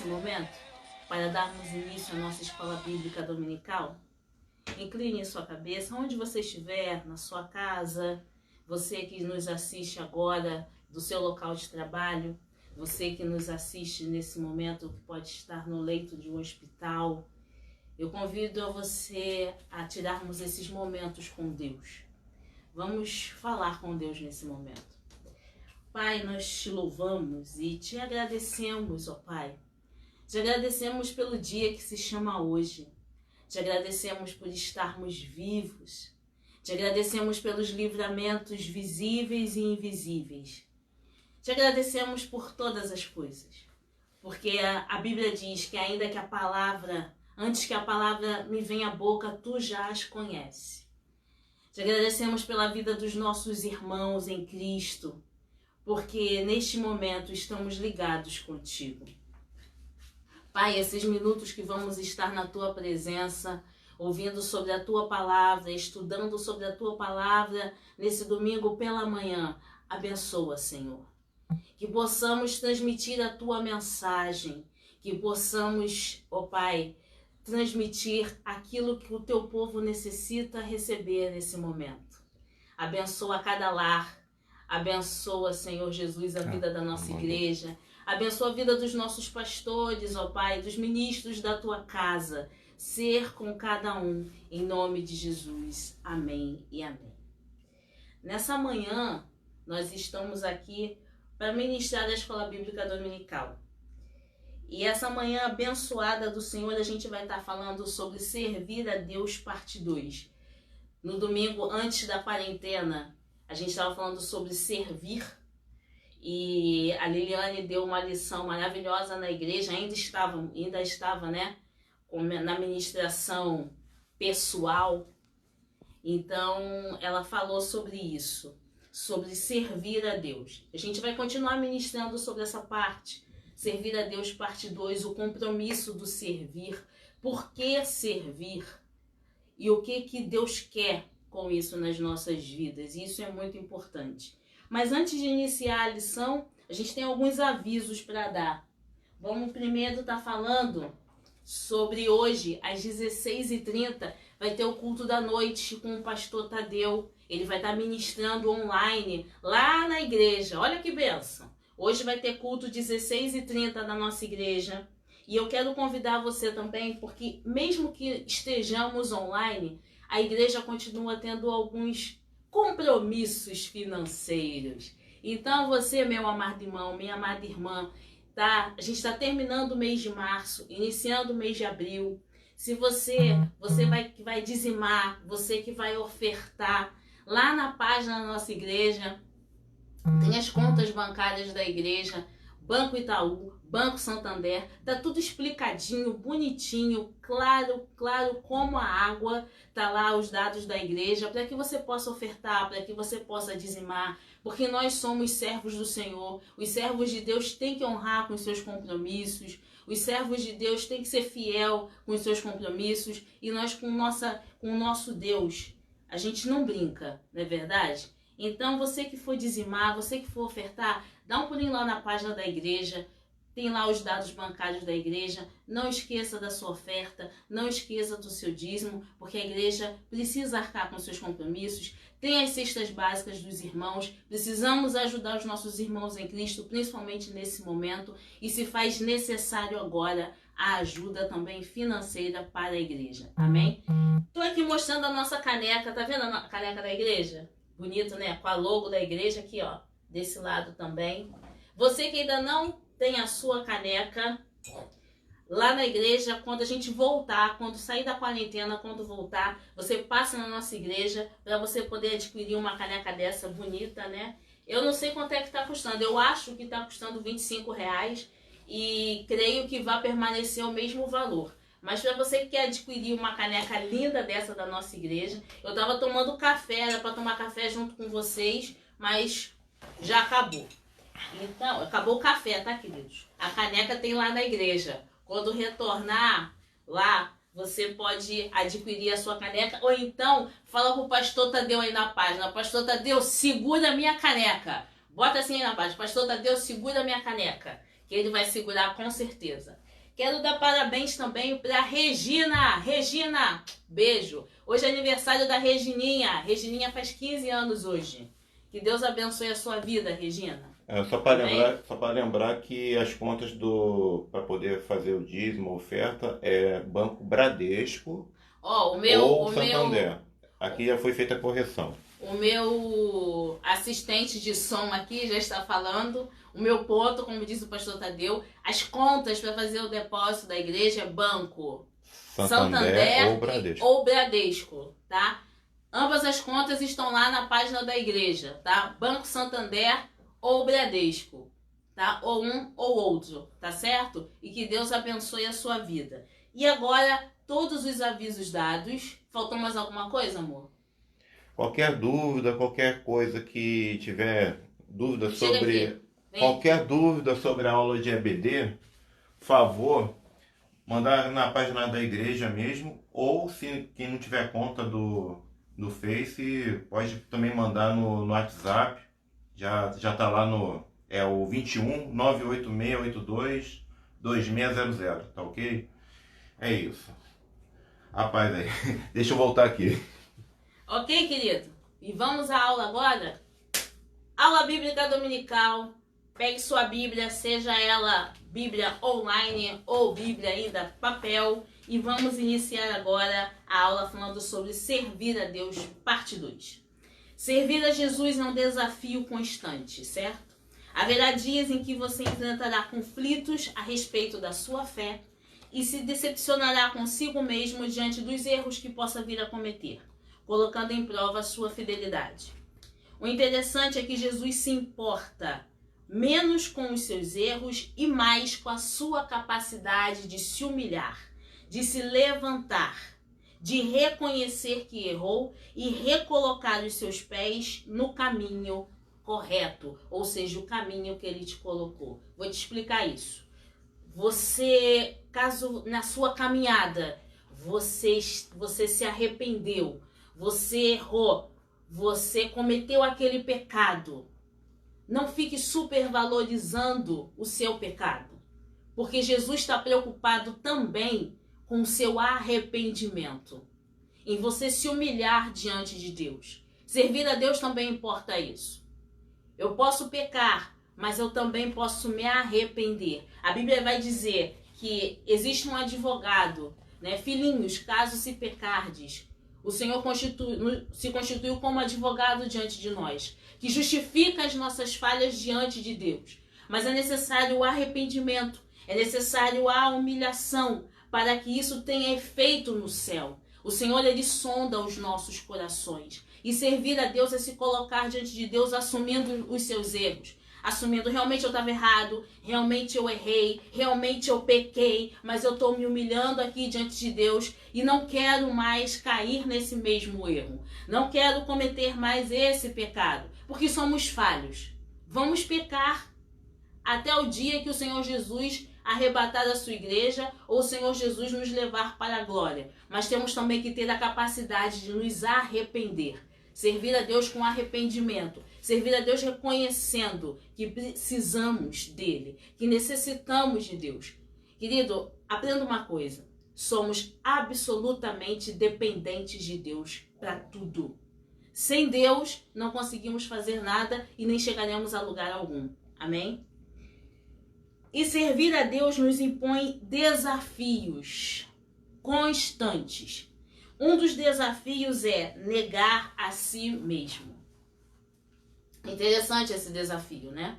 nesse momento para darmos início à nossa escola bíblica dominical? Incline sua cabeça, onde você estiver, na sua casa, você que nos assiste agora do seu local de trabalho, você que nos assiste nesse momento, que pode estar no leito de um hospital. Eu convido a você a tirarmos esses momentos com Deus. Vamos falar com Deus nesse momento. Pai, nós te louvamos e te agradecemos, ó Pai. Te agradecemos pelo dia que se chama hoje. Te agradecemos por estarmos vivos. Te agradecemos pelos livramentos visíveis e invisíveis. Te agradecemos por todas as coisas. Porque a Bíblia diz que ainda que a palavra, antes que a palavra me venha à boca, tu já as conheces. Te agradecemos pela vida dos nossos irmãos em Cristo, porque neste momento estamos ligados contigo. Pai, esses minutos que vamos estar na tua presença, ouvindo sobre a tua palavra, estudando sobre a tua palavra nesse domingo pela manhã, abençoa, Senhor. Que possamos transmitir a tua mensagem, que possamos, ó Pai, transmitir aquilo que o teu povo necessita receber nesse momento. Abençoa cada lar. Abençoa, Senhor Jesus, a vida da nossa igreja. Abençoa a vida dos nossos pastores, ó Pai, dos ministros da tua casa. Ser com cada um, em nome de Jesus. Amém e amém. Nessa manhã, nós estamos aqui para ministrar a Escola Bíblica Dominical. E essa manhã abençoada do Senhor, a gente vai estar falando sobre servir a Deus, parte 2. No domingo, antes da quarentena, a gente estava falando sobre servir, e a Liliane deu uma lição maravilhosa na igreja, ainda estava, né, na ministração pessoal. Então, ela falou sobre isso, sobre servir a Deus. A gente vai continuar ministrando sobre essa parte, servir a Deus, parte 2, o compromisso do servir, por que servir e o que Deus quer com isso nas nossas vidas. Isso é muito importante. Mas antes de iniciar a lição, a gente tem alguns avisos para dar. Vamos primeiro estar falando sobre hoje, às 16h30, vai ter o culto da noite com o pastor Tadeu. Ele vai estar ministrando online lá na igreja. Olha que bênção! Hoje vai ter culto 16h30 na nossa igreja. E eu quero convidar você também, porque mesmo que estejamos online, a igreja continua tendo alguns compromissos financeiros. Então você, meu amado irmão, minha amada irmã, a gente está terminando o mês de março, iniciando o mês de abril. Se você vai dizimar, você que vai ofertar, lá na página da nossa igreja, tem as contas bancárias da igreja, Banco Itaú, Banco Santander, tá tudo explicadinho, bonitinho, claro como a água, tá lá os dados da igreja, para que você possa ofertar, para que você possa dizimar, porque nós somos servos do Senhor. Os servos de Deus têm que honrar com os seus compromissos, os servos de Deus têm que ser fiel com os seus compromissos, e nós com o nosso Deus, a gente não brinca, não é verdade? Então você que for dizimar, você que for ofertar, dá um pulinho lá na página da igreja, tem lá os dados bancários da igreja. Não esqueça da sua oferta, não esqueça do seu dízimo, porque a igreja precisa arcar com seus compromissos. Tem as cestas básicas dos irmãos, precisamos ajudar os nossos irmãos em Cristo, principalmente nesse momento, e se faz necessário agora a ajuda também financeira para a igreja, amém? Estou aqui mostrando a nossa caneca, tá vendo a caneca da igreja? Bonito, né? Com a logo da igreja aqui, ó, desse lado também. Você que ainda não tem a sua caneca, lá na igreja, quando a gente voltar, quando sair da quarentena, quando voltar, você passa na nossa igreja para você poder adquirir uma caneca dessa bonita, né? Eu não sei quanto é que tá custando, eu acho que tá custando R$25 e creio que vai permanecer o mesmo valor. Mas para você que quer adquirir uma caneca linda dessa da nossa igreja, eu tava tomando café, era para tomar café junto com vocês, mas já acabou. Então, acabou o café, tá, queridos? A caneca tem lá na igreja. Quando retornar lá, você pode adquirir a sua caneca, ou então fala pro pastor Tadeu aí na página: pastor Tadeu, segura a minha caneca. Bota assim aí na página: pastor Tadeu, segura a minha caneca, que ele vai segurar com certeza. Quero dar parabéns também para Regina. Regina, beijo. Hoje é aniversário da Regininha. Regininha faz 15 anos hoje. Que Deus abençoe a sua vida, Regina. Só para lembrar que as contas para poder fazer o dízimo, a oferta, é Banco Bradesco ou Santander. Aqui já foi feita a correção. O meu assistente de som aqui já está falando. O meu ponto, como disse o pastor Tadeu, as contas para fazer o depósito da igreja é Banco Santander ou Bradesco, tá? Ambas as contas estão lá na página da igreja, tá? Banco Santander ou Bradesco, tá? Ou um ou outro, tá certo? E que Deus abençoe a sua vida. E agora, todos os avisos dados. Faltou mais alguma coisa, amor? Qualquer dúvida, qualquer coisa que tiver dúvida sobre... Qualquer dúvida sobre a aula de EBD, favor, mandar na página da igreja mesmo, ou se quem não tiver conta do Face, pode também mandar no WhatsApp, já tá lá no... É o 21 98682 2600, tá ok? É isso. Rapaz, aí, deixa eu voltar aqui. Ok, querido? E vamos à aula agora? Aula Bíblica Dominical. Pegue sua Bíblia, seja ela Bíblia online ou Bíblia ainda papel. E vamos iniciar agora a aula falando sobre servir a Deus, parte 2. Servir a Jesus é um desafio constante, certo? Haverá dias em que você enfrentará conflitos a respeito da sua fé e se decepcionará consigo mesmo diante dos erros que possa vir a cometer, colocando em prova a sua fidelidade. O interessante é que Jesus se importa menos com os seus erros e mais com a sua capacidade de se humilhar, de se levantar, de reconhecer que errou e recolocar os seus pés no caminho correto, ou seja, o caminho que ele te colocou. Vou te explicar isso. Você, caso na sua caminhada, você se arrependeu, você errou, você cometeu aquele pecado, não fique supervalorizando o seu pecado, porque Jesus está preocupado também com o seu arrependimento, em você se humilhar diante de Deus. Servir a Deus também importa isso. Eu posso pecar, mas eu também posso me arrepender. A Bíblia vai dizer que existe um advogado, né? Filhinhos, caso se pecardes, o Senhor se constituiu como advogado diante de nós, que justifica as nossas falhas diante de Deus. Mas é necessário o arrependimento, é necessário a humilhação para que isso tenha efeito no céu. O Senhor, ele sonda os nossos corações. E servir a Deus é se colocar diante de Deus assumindo os seus erros. Assumindo, realmente eu estava errado, realmente eu errei, realmente eu pequei, mas eu estou me humilhando aqui diante de Deus e não quero mais cair nesse mesmo erro. Não quero cometer mais esse pecado, porque somos falhos. Vamos pecar até o dia que o Senhor Jesus arrebatar a sua igreja ou o Senhor Jesus nos levar para a glória. Mas temos também que ter a capacidade de nos arrepender. Servir a Deus com arrependimento. Servir a Deus reconhecendo que precisamos dele, que necessitamos de Deus. Querido, aprenda uma coisa. Somos absolutamente dependentes de Deus para tudo. Sem Deus, não conseguimos fazer nada e nem chegaremos a lugar algum. Amém? E servir a Deus nos impõe desafios constantes. Um dos desafios é negar a si mesmo. Interessante esse desafio, né?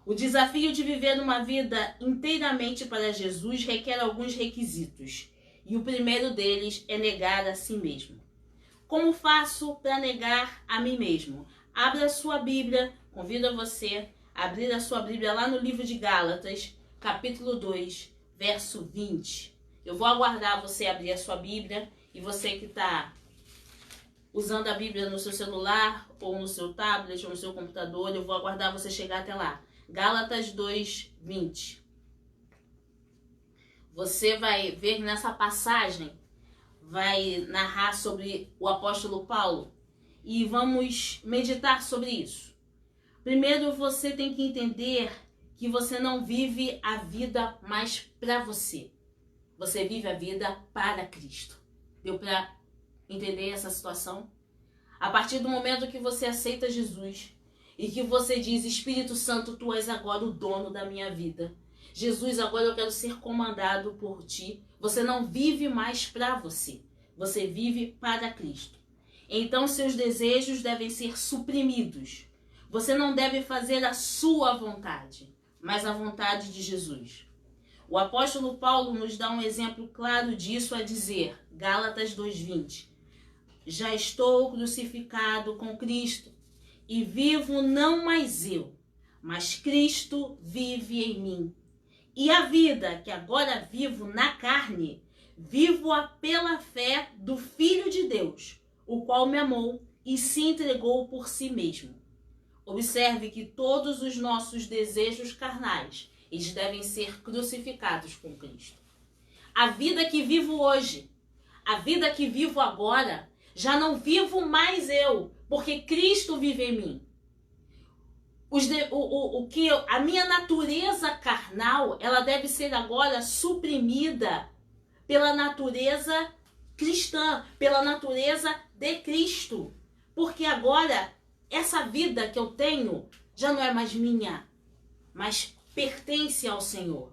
O desafio de viver uma vida inteiramente para Jesus requer alguns requisitos. E o primeiro deles é negar a si mesmo. Como faço para negar a mim mesmo? Abra a sua Bíblia, convido você a abrir a sua Bíblia lá no livro de Gálatas, capítulo 2, verso 20. Eu vou aguardar você abrir a sua Bíblia e você que está usando a Bíblia no seu celular ou no seu tablet ou no seu computador, eu vou aguardar você chegar até lá. Gálatas 2, 20. Você vai ver nessa passagem, vai narrar sobre o apóstolo Paulo e vamos meditar sobre isso. Primeiro você tem que entender que você não vive a vida mais para você. Você vive a vida para Cristo. Deu para entender essa situação? A partir do momento que você aceita Jesus e que você diz, Espírito Santo, tu és agora o dono da minha vida. Jesus, agora eu quero ser comandado por ti. Você não vive mais para você. Você vive para Cristo. Então seus desejos devem ser suprimidos. Você não deve fazer a sua vontade, mas a vontade de Jesus. O apóstolo Paulo nos dá um exemplo claro disso a dizer, Gálatas 2:20. Já estou crucificado com Cristo e vivo não mais eu, mas Cristo vive em mim. E a vida que agora vivo na carne, vivo-a pela fé do Filho de Deus, o qual me amou e se entregou por si mesmo. Observe que todos os nossos desejos carnais, eles devem ser crucificados com Cristo. A vida que vivo hoje, a vida que vivo agora, já não vivo mais eu, porque Cristo vive em mim. A minha natureza carnal, ela deve ser agora suprimida pela natureza cristã, pela natureza de Cristo. Porque agora, essa vida que eu tenho já não é mais minha, mas pertence ao Senhor.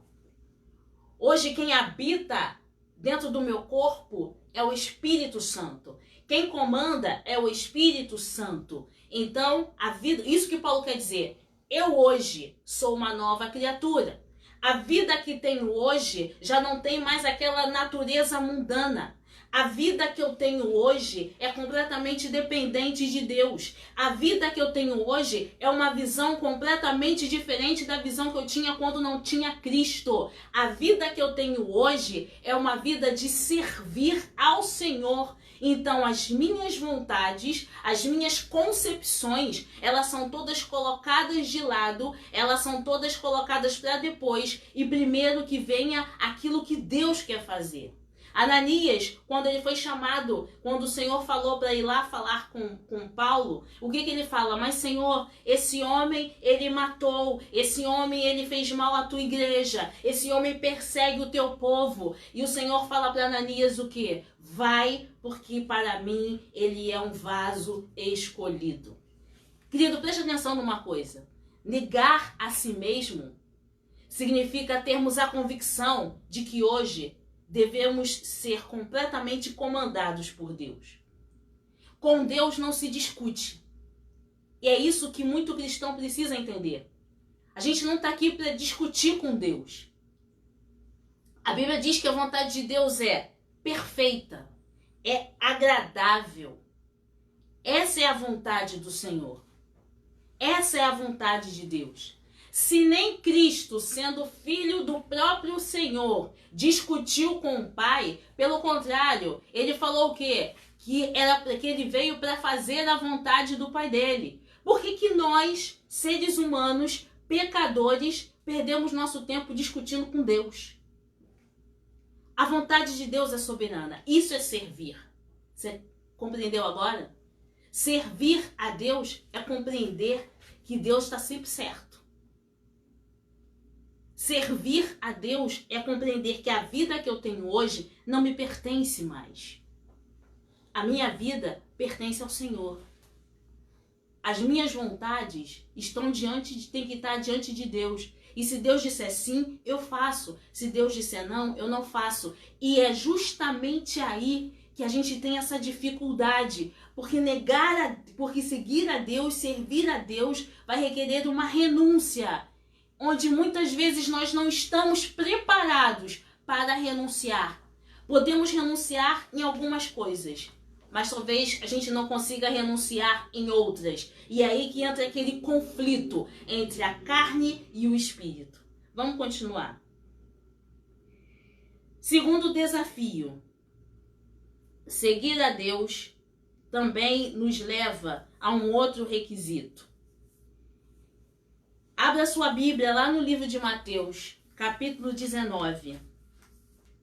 Hoje quem habita dentro do meu corpo é o Espírito Santo. Quem comanda é o Espírito Santo. Então, a vida, isso que Paulo quer dizer, eu hoje sou uma nova criatura. A vida que tenho hoje já não tem mais aquela natureza mundana. A vida que eu tenho hoje é completamente dependente de Deus. A vida que eu tenho hoje é uma visão completamente diferente da visão que eu tinha quando não tinha Cristo. A vida que eu tenho hoje é uma vida de servir ao Senhor. Então, as minhas vontades, as minhas concepções, elas são todas colocadas de lado, elas são todas colocadas para depois e primeiro que venha aquilo que Deus quer fazer. Ananias, quando ele foi chamado, quando o Senhor falou para ir lá falar com Paulo, o que ele fala? Mas Senhor, esse homem ele matou, esse homem ele fez mal à tua igreja, esse homem persegue o teu povo. E o Senhor fala para Ananias o quê? Vai, porque para mim ele é um vaso escolhido. Querido, preste atenção numa coisa. Negar a si mesmo significa termos a convicção de que hoje devemos ser completamente comandados por Deus. Com Deus não se discute. E é isso que muito cristão precisa entender. A gente não está aqui para discutir com Deus. A Bíblia diz que a vontade de Deus é perfeita, é agradável. Essa é a vontade do Senhor. Essa é a vontade de Deus. Se nem Cristo, sendo filho do próprio Senhor, discutiu com o Pai, pelo contrário, ele falou o quê? Que ele veio para fazer a vontade do Pai dele. Por que nós, seres humanos, pecadores, perdemos nosso tempo discutindo com Deus? A vontade de Deus é soberana. Isso é servir. Você compreendeu agora? Servir a Deus é compreender que Deus está sempre certo. Servir a Deus é compreender que a vida que eu tenho hoje não me pertence mais. A minha vida pertence ao Senhor. As minhas vontades têm que estar diante de Deus. E se Deus disser sim, eu faço. Se Deus disser não, eu não faço. E é justamente aí que a gente tem essa dificuldade. Porque seguir a Deus, servir a Deus, vai requerer uma renúncia. Onde muitas vezes nós não estamos preparados para renunciar. Podemos renunciar em algumas coisas, mas talvez a gente não consiga renunciar em outras. E é aí que entra aquele conflito entre a carne e o espírito. Vamos continuar. Segundo desafio, seguir a Deus também nos leva a um outro requisito. Abra sua Bíblia lá no livro de Mateus, capítulo 19.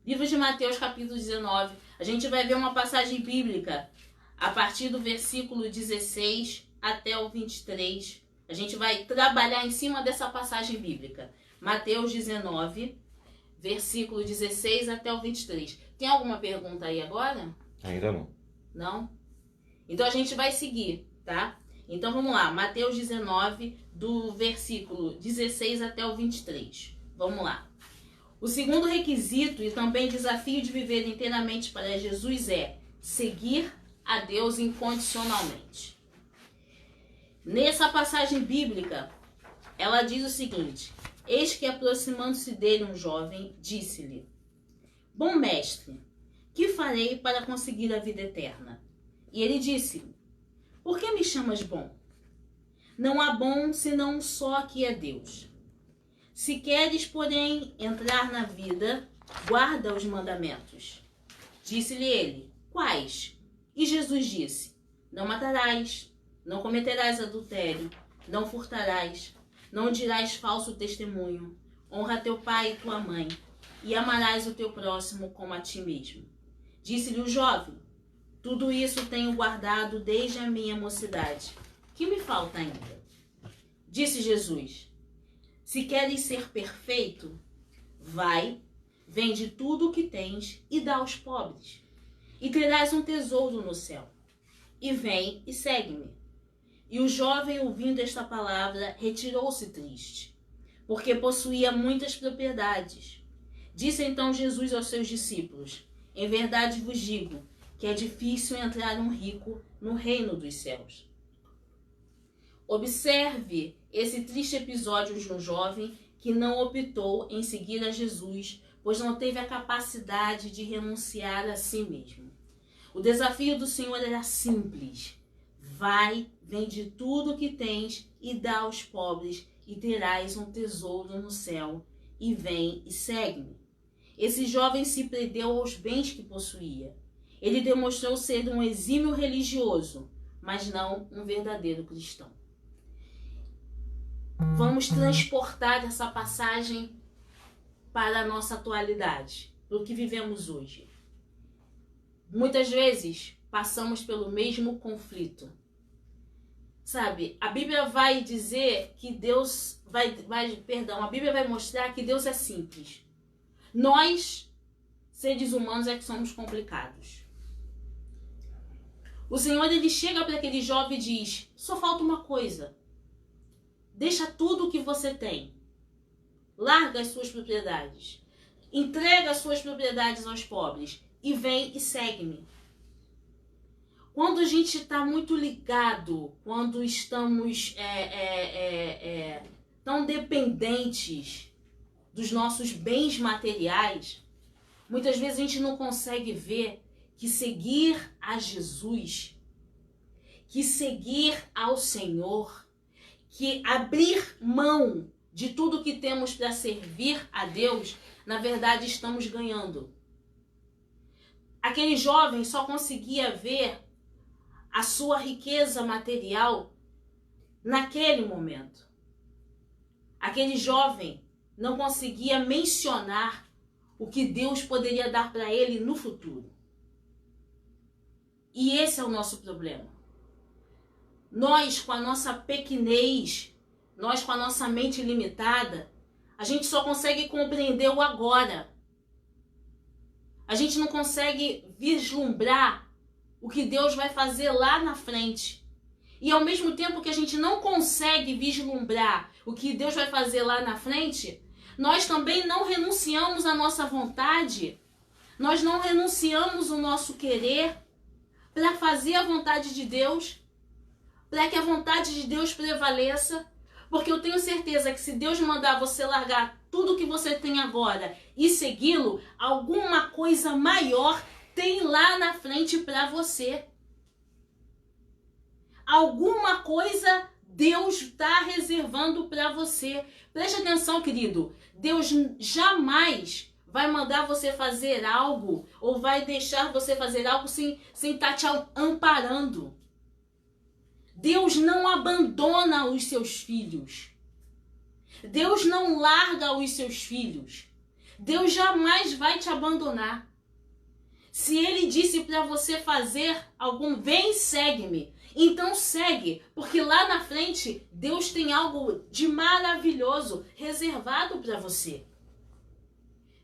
Livro de Mateus, capítulo 19. A gente vai ver uma passagem bíblica a partir do versículo 16 até o 23, A gente vai trabalhar em cima dessa passagem bíblica. Mateus 19, versículo 16 até o 23. Tem alguma pergunta aí agora? Ainda não. Não? Então a gente vai seguir, tá? Então vamos lá. Mateus 19, do versículo 16 até o 23. Vamos lá. O segundo requisito e também desafio de viver inteiramente para Jesus é seguir a Deus incondicionalmente. Nessa passagem bíblica, ela diz o seguinte: eis que aproximando-se dele um jovem, disse-lhe: bom mestre, que farei para conseguir a vida eterna? E ele disse-lhe: por que me chamas bom? Não há bom senão um só, que é Deus. Se queres, porém, entrar na vida, guarda os mandamentos. Disse-lhe ele: quais? E Jesus disse: não matarás, não cometerás adultério, não furtarás, não dirás falso testemunho, honra teu pai e tua mãe, e amarás o teu próximo como a ti mesmo. Disse-lhe o jovem: tudo isso tenho guardado desde a minha mocidade. Que me falta ainda? Disse Jesus: se queres ser perfeito, vai, vende tudo o que tens e dá aos pobres, e terás um tesouro no céu. E vem e segue-me. E o jovem, ouvindo esta palavra, retirou-se triste, porque possuía muitas propriedades. Disse então Jesus aos seus discípulos: em verdade vos digo que é difícil entrar um rico no reino dos céus. Observe esse triste episódio de um jovem que não optou em seguir a Jesus, pois não teve a capacidade de renunciar a si mesmo. O desafio do Senhor era simples: vai, vende tudo o que tens e dá aos pobres, e terás um tesouro no céu, e vem e segue-me. Esse jovem se prendeu aos bens que possuía. Ele demonstrou ser um exímio religioso, mas não um verdadeiro cristão. Vamos transportar essa passagem para a nossa atualidade, para o que vivemos hoje. Muitas vezes passamos pelo mesmo conflito. Sabe, a Bíblia vai dizer que Deus a Bíblia vai mostrar que Deus é simples. Nós, seres humanos, é que somos complicados. O Senhor, ele chega para aquele jovem e diz: só falta uma coisa. Deixa tudo o que você tem. Larga as suas propriedades. Entrega as suas propriedades aos pobres. E vem e segue-me. Quando a gente está muito ligado, quando estamos tão dependentes dos nossos bens materiais, muitas vezes a gente não consegue ver que seguir a Jesus, que seguir ao Senhor, que abrir mão de tudo que temos para servir a Deus, na verdade estamos ganhando. Aquele jovem só conseguia ver a sua riqueza material naquele momento. Aquele jovem não conseguia mencionar o que Deus poderia dar para ele no futuro. E esse é o nosso problema. Nós, com a nossa pequenez, nós com a nossa mente limitada, a gente só consegue compreender o agora. A gente não consegue vislumbrar o que Deus vai fazer lá na frente. E ao mesmo tempo que a gente não consegue vislumbrar o que Deus vai fazer lá na frente, nós também não renunciamos à nossa vontade, nós não renunciamos o nosso querer para fazer a vontade de Deus, para que a vontade de Deus prevaleça, porque eu tenho certeza que se Deus mandar você largar tudo que você tem agora e segui-lo, alguma coisa maior tem lá na frente para você. Alguma coisa Deus está reservando para você. Preste atenção, querido. Deus jamais vai mandar você fazer algo ou vai deixar você fazer algo sem estar te amparando. Deus não abandona os seus filhos. Deus não larga os seus filhos. Deus jamais vai te abandonar. Se Ele disse para você fazer algum, vem, segue-me. Então segue, porque lá na frente Deus tem algo de maravilhoso reservado para você.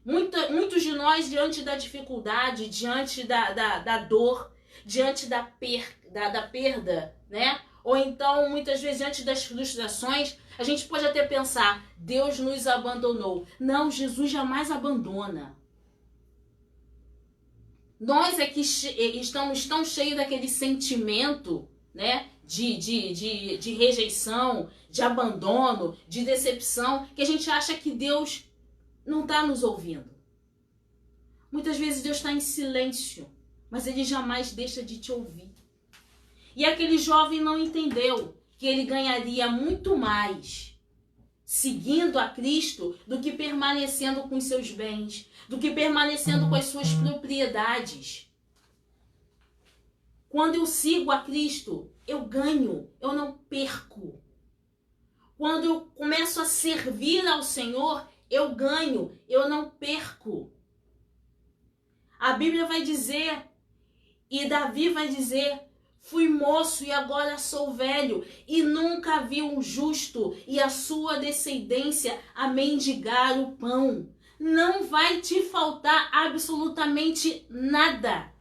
Muitos de nós, diante da dificuldade, diante da dor, diante da perda, né? Ou então, muitas vezes, diante das frustrações, a gente pode até pensar, Deus nos abandonou. Não, Jesus jamais abandona. Nós é que estamos tão cheios daquele sentimento, né, de rejeição, de abandono, de decepção, que a gente acha que Deus não está nos ouvindo. Muitas vezes Deus está em silêncio, mas Ele jamais deixa de te ouvir. E aquele jovem não entendeu que ele ganharia muito mais seguindo a Cristo do que permanecendo com os seus bens, do que permanecendo com as suas propriedades. Quando eu sigo a Cristo, eu ganho, eu não perco. Quando eu começo a servir ao Senhor, eu ganho, eu não perco. A Bíblia vai dizer, e Davi vai dizer, fui moço e agora sou velho, e nunca vi um justo e a sua descendência a mendigar o pão. Não vai te faltar absolutamente nada.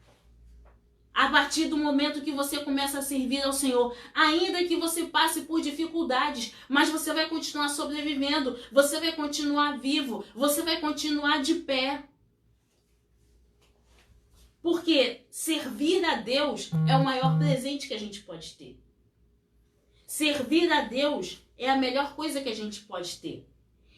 A partir do momento que você começa a servir ao Senhor, ainda que você passe por dificuldades, mas você vai continuar sobrevivendo, você vai continuar vivo, você vai continuar de pé. Porque servir a Deus é o maior presente que a gente pode ter. Servir a Deus é a melhor coisa que a gente pode ter.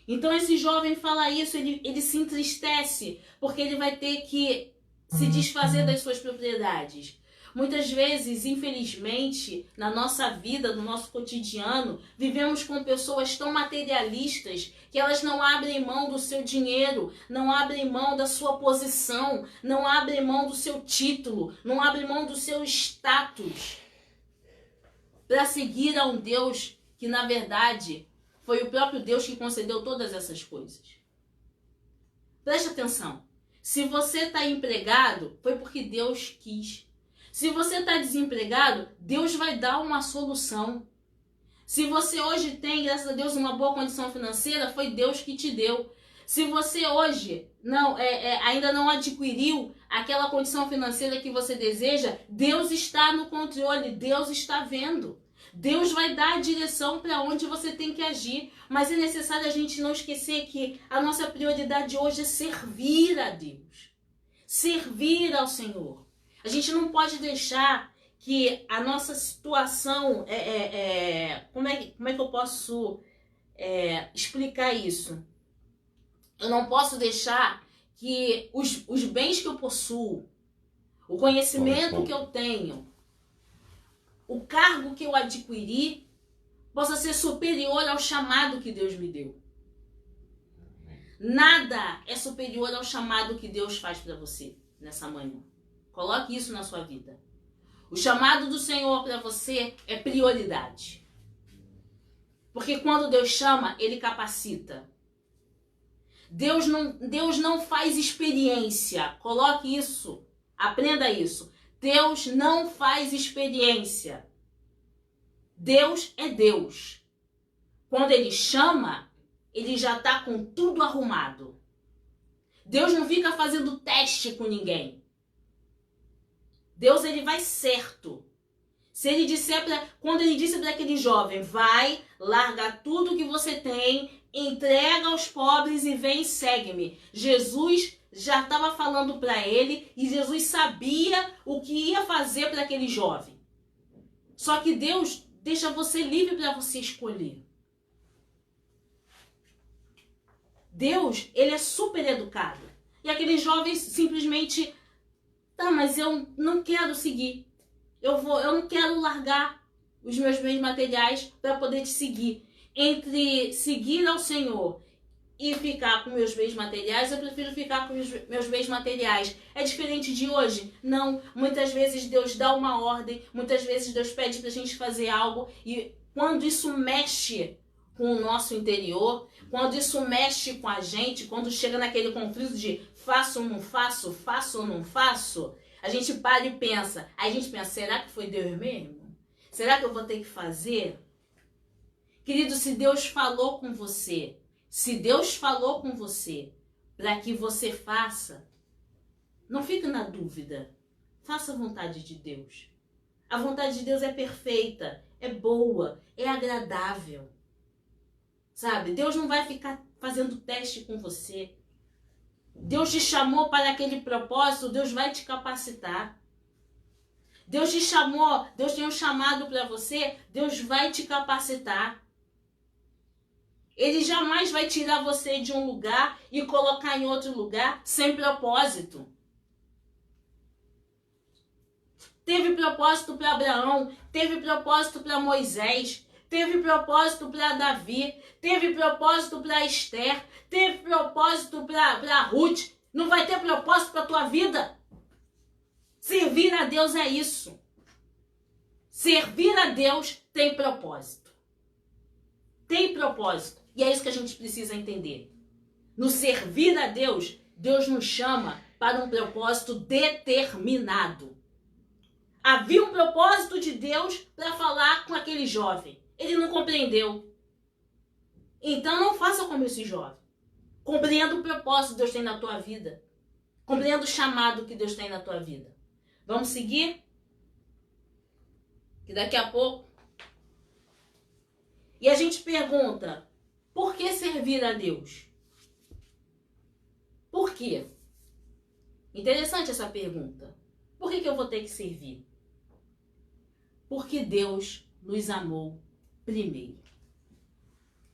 Então esse jovem fala isso, ele se entristece, porque ele vai ter que se desfazer das suas propriedades. Muitas vezes, infelizmente, na nossa vida, no nosso cotidiano, vivemos com pessoas tão materialistas que elas não abrem mão do seu dinheiro, não abrem mão da sua posição, não abrem mão do seu título, não abrem mão do seu status para seguir a um Deus que, na verdade, foi o próprio Deus que concedeu todas essas coisas. Preste atenção. Se você está empregado, foi porque Deus quis. Se você está desempregado, Deus vai dar uma solução. Se você hoje tem, graças a Deus, uma boa condição financeira, foi Deus que te deu. Se você hoje ainda não adquiriu aquela condição financeira que você deseja, Deus está no controle, Deus está vendo. Deus vai dar a direção para onde você tem que agir. Mas é necessário a gente não esquecer que a nossa prioridade hoje é servir a Deus. Servir ao Senhor. A gente não pode deixar que a nossa situação... Como é que eu posso explicar isso? Eu não posso deixar que os bens que eu possuo, o conhecimento que eu tenho, o cargo que eu adquiri, possa ser superior ao chamado que Deus me deu. Nada é superior ao chamado que Deus faz para você nessa manhã. Coloque isso na sua vida. O chamado do Senhor para você é prioridade. Porque quando Deus chama, Ele capacita. Deus não faz experiência. Coloque isso. Aprenda isso. Deus não faz experiência. Deus é Deus. Quando Ele chama, Ele já está com tudo arrumado. Deus não fica fazendo teste com ninguém. Deus, Ele vai certo. Se Ele disser quando Ele disse para aquele jovem, vai, larga tudo que você tem, entrega aos pobres e vem e segue-me. Jesus já estava falando para ele e Jesus sabia o que ia fazer para aquele jovem. Só que Deus deixa você livre para você escolher. Deus, Ele é super educado. E aquele jovem simplesmente... Tá, mas eu não quero seguir. Eu não quero largar os meus bens materiais para poder te seguir. Entre seguir ao Senhor e ficar com meus bens materiais, eu prefiro ficar com os meus bens materiais. É diferente de hoje? Não. Muitas vezes Deus dá uma ordem, muitas vezes Deus pede pra gente fazer algo e quando isso mexe com o nosso interior, quando isso mexe com a gente, quando chega naquele conflito de faço ou não faço, faço ou não faço, a gente para e pensa. Aí a gente pensa, será que foi Deus mesmo? Será que eu vou ter que fazer? Querido, se Deus falou com você, para que você faça, não fique na dúvida. Faça a vontade de Deus. A vontade de Deus é perfeita, é boa, é agradável. Sabe? Deus não vai ficar fazendo teste com você. Deus te chamou para aquele propósito, Deus vai te capacitar. Deus te chamou, Deus tem um chamado para você, Deus vai te capacitar. Ele jamais vai tirar você de um lugar e colocar em outro lugar sem propósito. Teve propósito para Abraão, teve propósito para Moisés, teve propósito para Davi, teve propósito para Esther, teve propósito para Ruth. Não vai ter propósito para a tua vida? Servir a Deus é isso. Servir a Deus tem propósito. Tem propósito. E é isso que a gente precisa entender. No servir a Deus, Deus nos chama para um propósito determinado. Havia um propósito de Deus para falar com aquele jovem. Ele não compreendeu. Então não faça como esse jovem. Compreenda o propósito que Deus tem na tua vida. Compreenda o chamado que Deus tem na tua vida. Vamos seguir? Que daqui a pouco... E a gente pergunta, por que servir a Deus? Por quê? Interessante essa pergunta. Por que eu vou ter que servir? Porque Deus nos amou primeiro.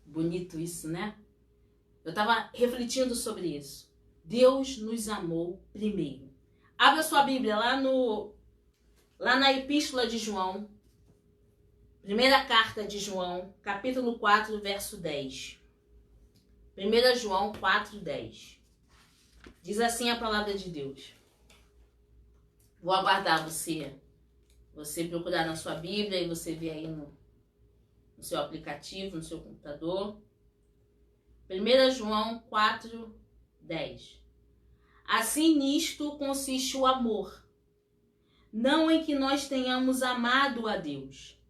Bonito isso, né? Eu estava refletindo sobre isso. Deus nos amou primeiro. Abra sua Bíblia lá na Epístola de João. Primeira carta de João, capítulo 4, verso 10. 1 João 4, 10. Diz assim a palavra de Deus. Vou aguardar você procurar na sua Bíblia e você ver aí no seu aplicativo, no seu computador. 1 João 4, 10. Assim nisto consiste o amor. Não em que nós tenhamos amado a Deus,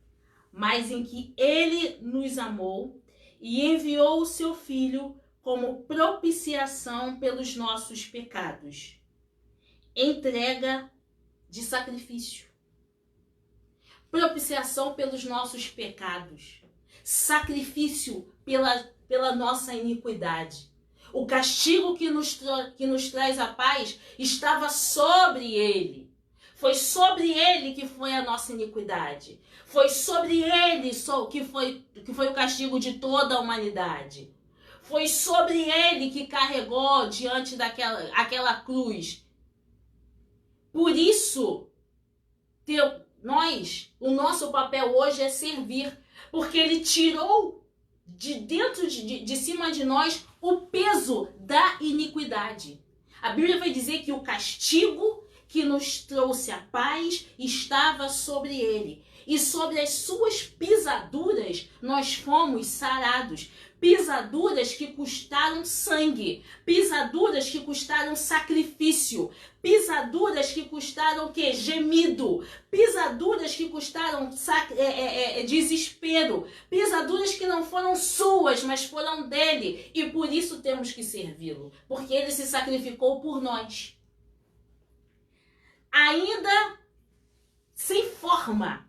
mas em que Ele nos amou e enviou o seu Filho como propiciação pelos nossos pecados. Entrega de sacrifício. Propiciação pelos nossos pecados. Sacrifício pela nossa iniquidade. O castigo que nos traz a paz estava sobre ele. Foi sobre ele que foi a nossa iniquidade. Foi sobre ele que foi o castigo de toda a humanidade. Foi sobre ele que carregou diante daquela cruz. Por isso, o nosso papel hoje é servir. Porque ele tirou de dentro de cima de nós o peso da iniquidade. A Bíblia vai dizer que o castigo que nos trouxe a paz estava sobre ele. E sobre as suas pisaduras nós fomos sarados. Pisaduras que custaram sangue. Pisaduras que custaram sacrifício. Pisaduras que custaram o quê? Gemido. Pisaduras que custaram desespero. Pisaduras que não foram suas, mas foram dele. E por isso temos que servi-lo. Porque ele se sacrificou por nós. Ainda sem forma.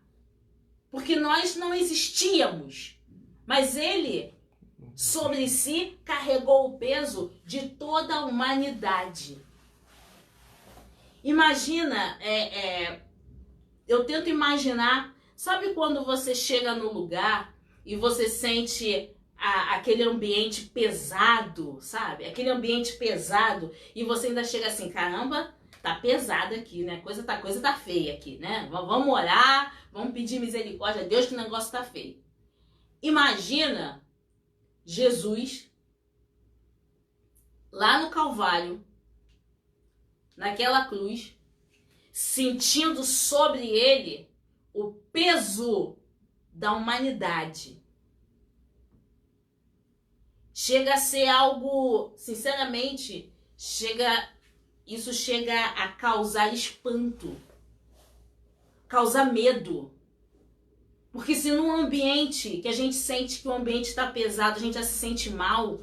Porque nós não existíamos. Mas ele, sobre si, carregou o peso de toda a humanidade. Imagina, eu tento imaginar, sabe quando você chega no lugar e você sente aquele ambiente pesado, sabe? Aquele ambiente pesado e você ainda chega assim, caramba, tá pesado aqui, né? Coisa tá feia aqui, né? Vamos orar, vamos pedir misericórdia a Deus que o negócio tá feio. Imagina Jesus lá no Calvário, naquela cruz, sentindo sobre ele o peso da humanidade. Chega a ser algo, sinceramente, isso chega a causar espanto, causar medo. Porque se num ambiente que a gente sente que o ambiente está pesado, a gente já se sente mal,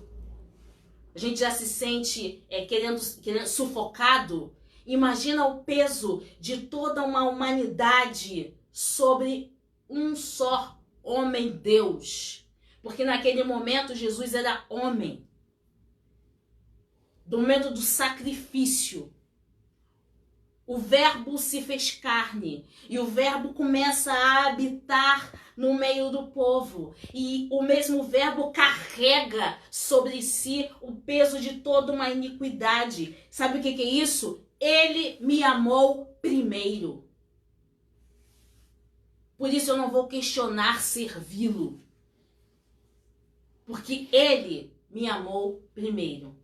a gente já se sente querendo sufocado, imagina o peso de toda uma humanidade sobre um só homem-Deus. Porque naquele momento Jesus era homem. Do momento do sacrifício, o verbo se fez carne e o verbo começa a habitar no meio do povo. E o mesmo verbo carrega sobre si o peso de toda uma iniquidade. Sabe o que é isso? Ele me amou primeiro. Por isso eu não vou questionar servi-lo. Porque ele me amou primeiro.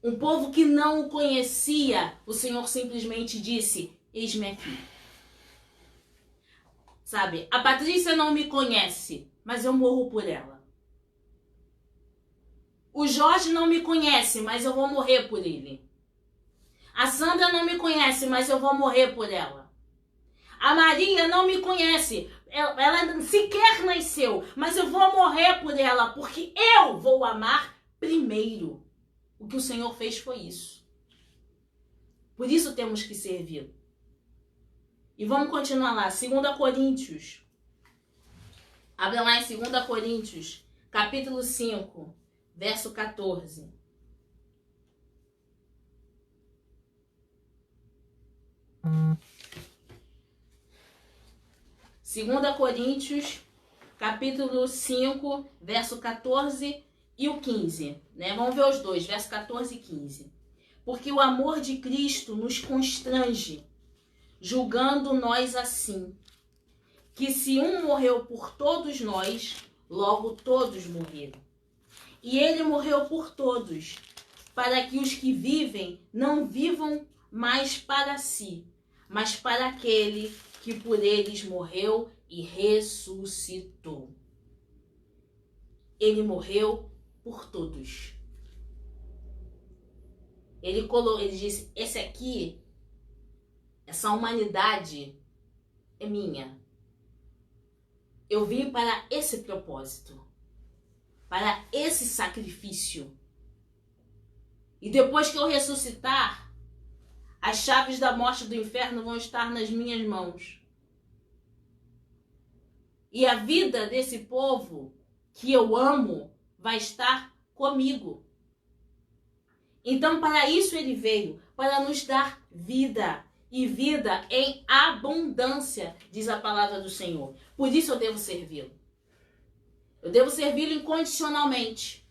Um povo que não o conhecia, o Senhor simplesmente disse, eis-me aqui. Sabe, a Patrícia não me conhece, mas eu morro por ela. O Jorge não me conhece, mas eu vou morrer por ele. A Sandra não me conhece, mas eu vou morrer por ela. A Maria não me conhece, ela sequer nasceu, mas eu vou morrer por ela, porque eu vou amar primeiro. O que o Senhor fez foi isso. Por isso temos que servir. E vamos continuar lá. 2 Coríntios. Abre lá em 2 Coríntios, capítulo 5, verso 14. Segunda Coríntios, capítulo 5, verso 14 e o 15, né? Vamos ver os dois, verso 14 e 15. Porque o amor de Cristo nos constrange, julgando nós assim, que se um morreu por todos nós, logo todos morreram. E ele morreu por todos, para que os que vivem não vivam mais para si, mas para aquele que por eles morreu e ressuscitou. Ele morreu por todos. Ele disse, essa humanidade é minha. Eu vim para esse propósito, para esse sacrifício. E depois que eu ressuscitar, as chaves da morte e do inferno vão estar nas minhas mãos. E a vida desse povo que eu amo vai estar comigo. Então, para isso ele veio, para nos dar vida, e vida em abundância, diz a palavra do Senhor. Por isso eu devo servi-lo. Eu devo servi-lo incondicionalmente.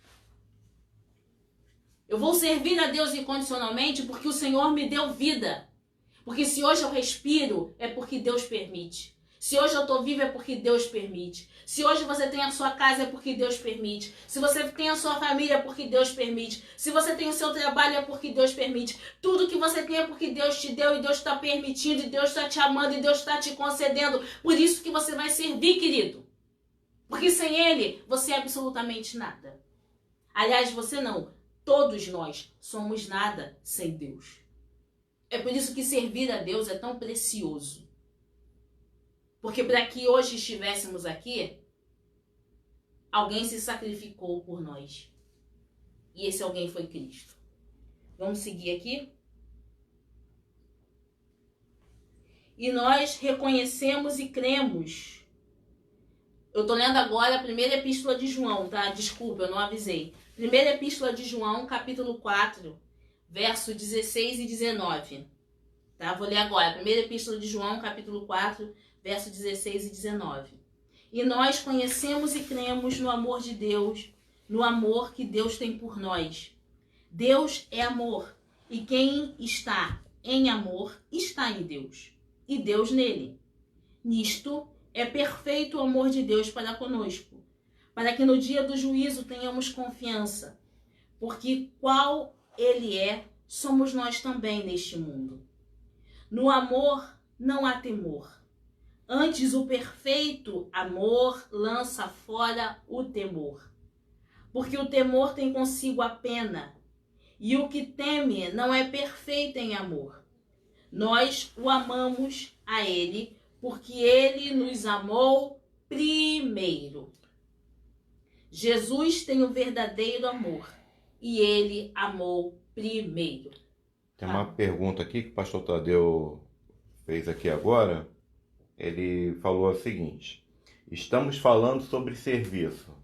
Eu vou servir a Deus incondicionalmente porque o Senhor me deu vida. Porque se hoje eu respiro, é porque Deus permite. Se hoje eu estou viva, é porque Deus permite. Se hoje você tem a sua casa, é porque Deus permite. Se você tem a sua família, é porque Deus permite. Se você tem o seu trabalho, é porque Deus permite. Tudo que você tem é porque Deus te deu e Deus está permitindo, e Deus está te amando e Deus está te concedendo. Por isso que você vai servir, querido. Porque sem Ele, você é absolutamente nada. Aliás, você não. Todos nós somos nada sem Deus. É por isso que servir a Deus é tão precioso. Porque para que hoje estivéssemos aqui, alguém se sacrificou por nós. E esse alguém foi Cristo. Vamos seguir aqui? E nós reconhecemos e cremos. Eu estou lendo agora a primeira epístola de João, tá? Desculpa, eu não avisei. Primeira epístola de João, capítulo 4, verso 16 e 19. Tá? Vou ler agora. Primeira epístola de João, capítulo 4, verso 16 e 19. E nós conhecemos e cremos no amor de Deus, no amor que Deus tem por nós. Deus é amor, e quem está em amor está em Deus, e Deus nele. Nisto é perfeito o amor de Deus para conosco, para que no dia do juízo tenhamos confiança, porque qual Ele é, somos nós também neste mundo. No amor não há temor. Antes, o perfeito amor lança fora o temor. Porque o temor tem consigo a pena, e o que teme não é perfeito em amor. Nós o amamos a Ele, porque ele nos amou primeiro. Jesus tem o verdadeiro amor e ele amou primeiro. Tem uma pergunta aqui que o pastor Tadeu fez aqui agora. Ele falou o seguinte: estamos falando sobre serviço.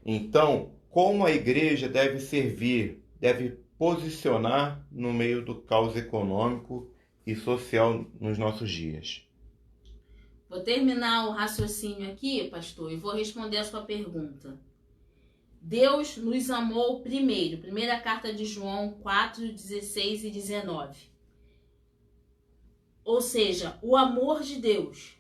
Então, como a igreja deve servir, deve posicionar no meio do caos econômico e social nos nossos dias? Vou terminar o raciocínio aqui, pastor, e vou responder a sua pergunta. Deus nos amou primeiro. Primeira carta de João 4, 16 e 19. Ou seja, o amor de Deus.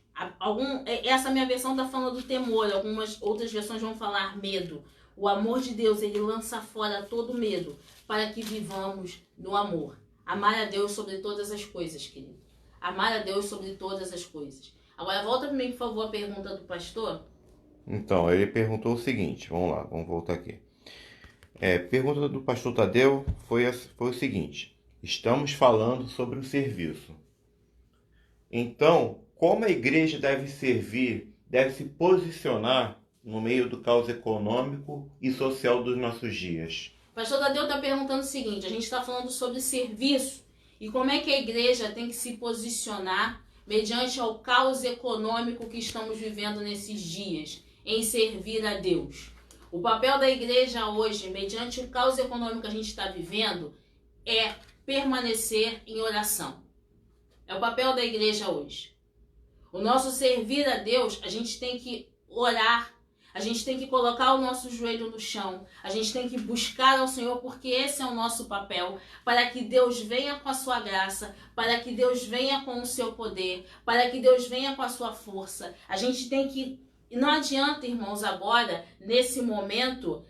Essa minha versão está falando do temor, algumas outras versões vão falar medo. O amor de Deus, ele lança fora todo medo para que vivamos no amor. Amar a Deus sobre todas as coisas, querido. Amar a Deus sobre todas as coisas. Agora volta para mim, por favor, a pergunta do pastor. Então, ele perguntou o seguinte, vamos lá, vamos voltar aqui. Pergunta do pastor Tadeu foi o seguinte: estamos falando sobre um serviço. Então, como a igreja deve servir, deve se posicionar no meio do caos econômico e social dos nossos dias? O pastor Tadeu está perguntando o seguinte: a gente está falando sobre serviço e como é que a igreja tem que se posicionar mediante ao caos econômico que estamos vivendo nesses dias, em servir a Deus. O papel da igreja hoje, mediante o caos econômico que a gente está vivendo, é permanecer em oração. É o papel da igreja hoje. O nosso servir a Deus, a gente tem que orar, a gente tem que colocar o nosso joelho no chão, a gente tem que buscar ao Senhor, porque esse é o nosso papel, para que Deus venha com a sua graça, para que Deus venha com o seu poder, para que Deus venha com a sua força. A gente tem que... Não adianta, irmãos, agora, nesse momento,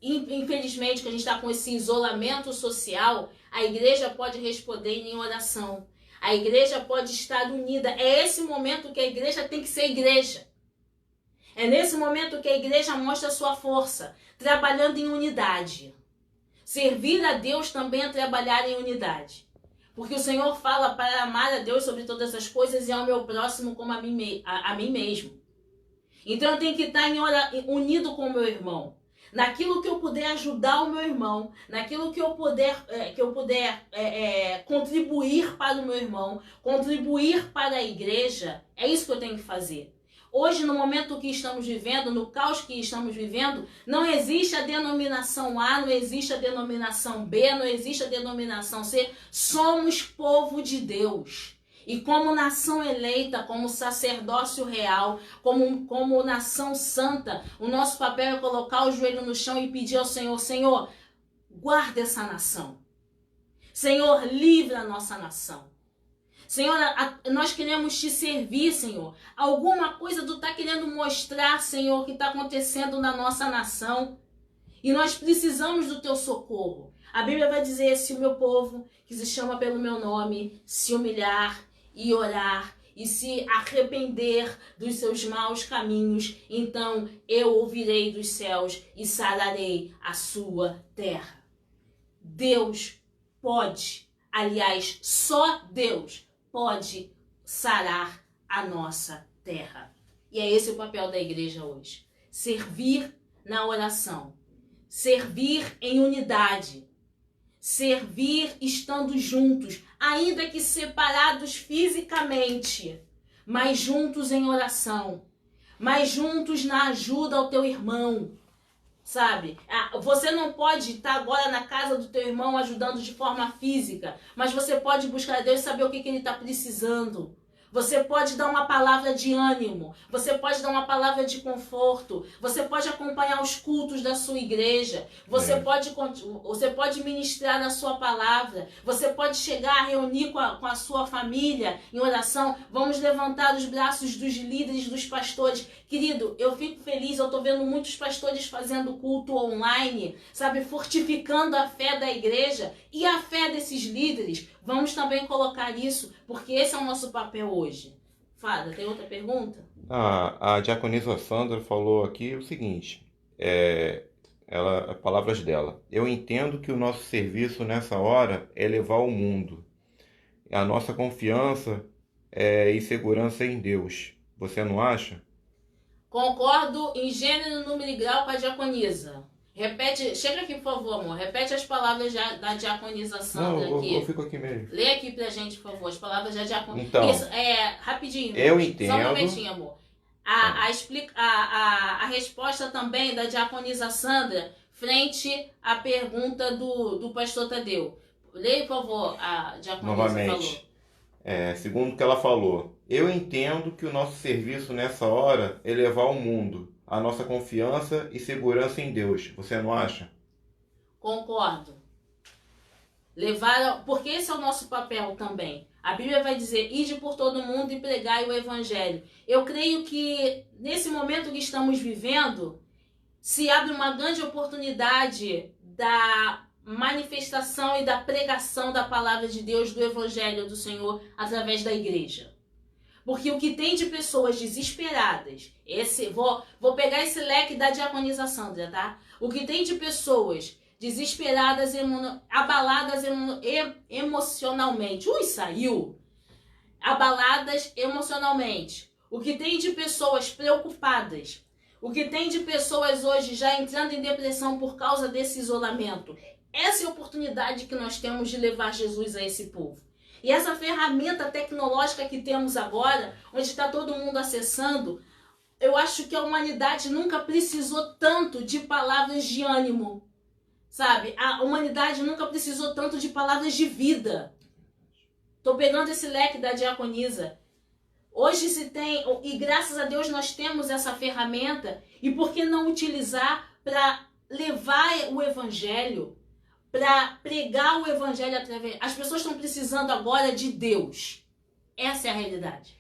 infelizmente, que a gente está com esse isolamento social, a igreja pode responder em oração. A igreja pode estar unida. É esse momento que a igreja tem que ser igreja. É nesse momento que a igreja mostra a sua força, trabalhando em unidade. Servir a Deus também é trabalhar em unidade. Porque o Senhor fala para amar a Deus sobre todas as coisas e ao meu próximo como a mim mesmo. Então eu tenho que estar unido com o meu irmão. Naquilo que eu puder ajudar o meu irmão, naquilo que eu puder contribuir para o meu irmão, contribuir para a igreja, é isso que eu tenho que fazer. Hoje, no momento que estamos vivendo, no caos que estamos vivendo, não existe a denominação A, não existe a denominação B, não existe a denominação C. Somos povo de Deus. E como nação eleita, como sacerdócio real, como nação santa, o nosso papel é colocar o joelho no chão e pedir ao Senhor: Senhor, guarda essa nação. Senhor, livra a nossa nação. Senhor, nós queremos te servir, Senhor. Alguma coisa tu está querendo mostrar, Senhor, que está acontecendo na nossa nação. E nós precisamos do teu socorro. A Bíblia vai dizer: se o meu povo, que se chama pelo meu nome, se humilhar e orar e se arrepender dos seus maus caminhos, então eu ouvirei dos céus e sararei a sua terra. Deus pode, aliás, só Deus pode sarar a nossa terra. E é esse o papel da igreja hoje. Servir na oração, servir em unidade, servir estando juntos, ainda que separados fisicamente, mas juntos em oração, mas juntos na ajuda ao teu irmão, sabe? Você não pode estar agora na casa do teu irmão ajudando de forma física, mas você pode buscar a Deus e saber o que ele está precisando. Você pode dar uma palavra de ânimo, você pode dar uma palavra de conforto, você pode acompanhar os cultos da sua igreja, você pode ministrar a sua palavra, você pode chegar a reunir com a sua família em oração. Vamos levantar os braços dos líderes, dos pastores. Querido, eu fico feliz, eu estou vendo muitos pastores fazendo culto online, sabe, fortificando a fé da igreja e a fé desses líderes. Vamos também colocar isso, porque esse é o nosso papel hoje. Fada, tem outra pergunta? A diaconisa Sandra falou aqui o seguinte, palavras dela: eu entendo que o nosso serviço nessa hora é levar o mundo. A nossa confiança e segurança em Deus. Você não acha? Concordo em gênero, número e grau com a diaconisa. Repete, chega aqui por favor, amor. Repete as palavras da diaconisa Sandra aqui. Eu fico aqui mesmo. Lê aqui pra gente, por favor, as palavras da diaconisa. Então, isso, rapidinho. Eu entendo. Só um momentinho, amor. A resposta também da diaconisa Sandra frente à pergunta do pastor Tadeu. Leia, por favor, a diaconisa novamente, segundo o que ela falou, eu entendo que o nosso serviço nessa hora é levar ao mundo a nossa confiança e segurança em Deus. Você não acha? Concordo. Porque esse é o nosso papel também. A Bíblia vai dizer, ide por todo mundo e pregai o evangelho. Eu creio que nesse momento que estamos vivendo, se abre uma grande oportunidade da manifestação e da pregação da palavra de Deus, do evangelho do Senhor, através da igreja. Porque o que tem de pessoas desesperadas, vou pegar esse leque da diaconisa Sandra, tá? O que tem de pessoas desesperadas, abaladas emocionalmente. Saiu! Abaladas emocionalmente. O que tem de pessoas preocupadas. O que tem de pessoas hoje já entrando em depressão por causa desse isolamento. Essa é a oportunidade que nós temos de levar Jesus a esse povo. E essa ferramenta tecnológica que temos agora, onde está todo mundo acessando, eu acho que a humanidade nunca precisou tanto de palavras de ânimo. Sabe? A humanidade nunca precisou tanto de palavras de vida. Estou pegando esse leque da diaconisa. Hoje se tem, e graças a Deus nós temos essa ferramenta, e por que não utilizar para levar o evangelho, para pregar o evangelho através... As pessoas estão precisando agora de Deus. Essa é a realidade.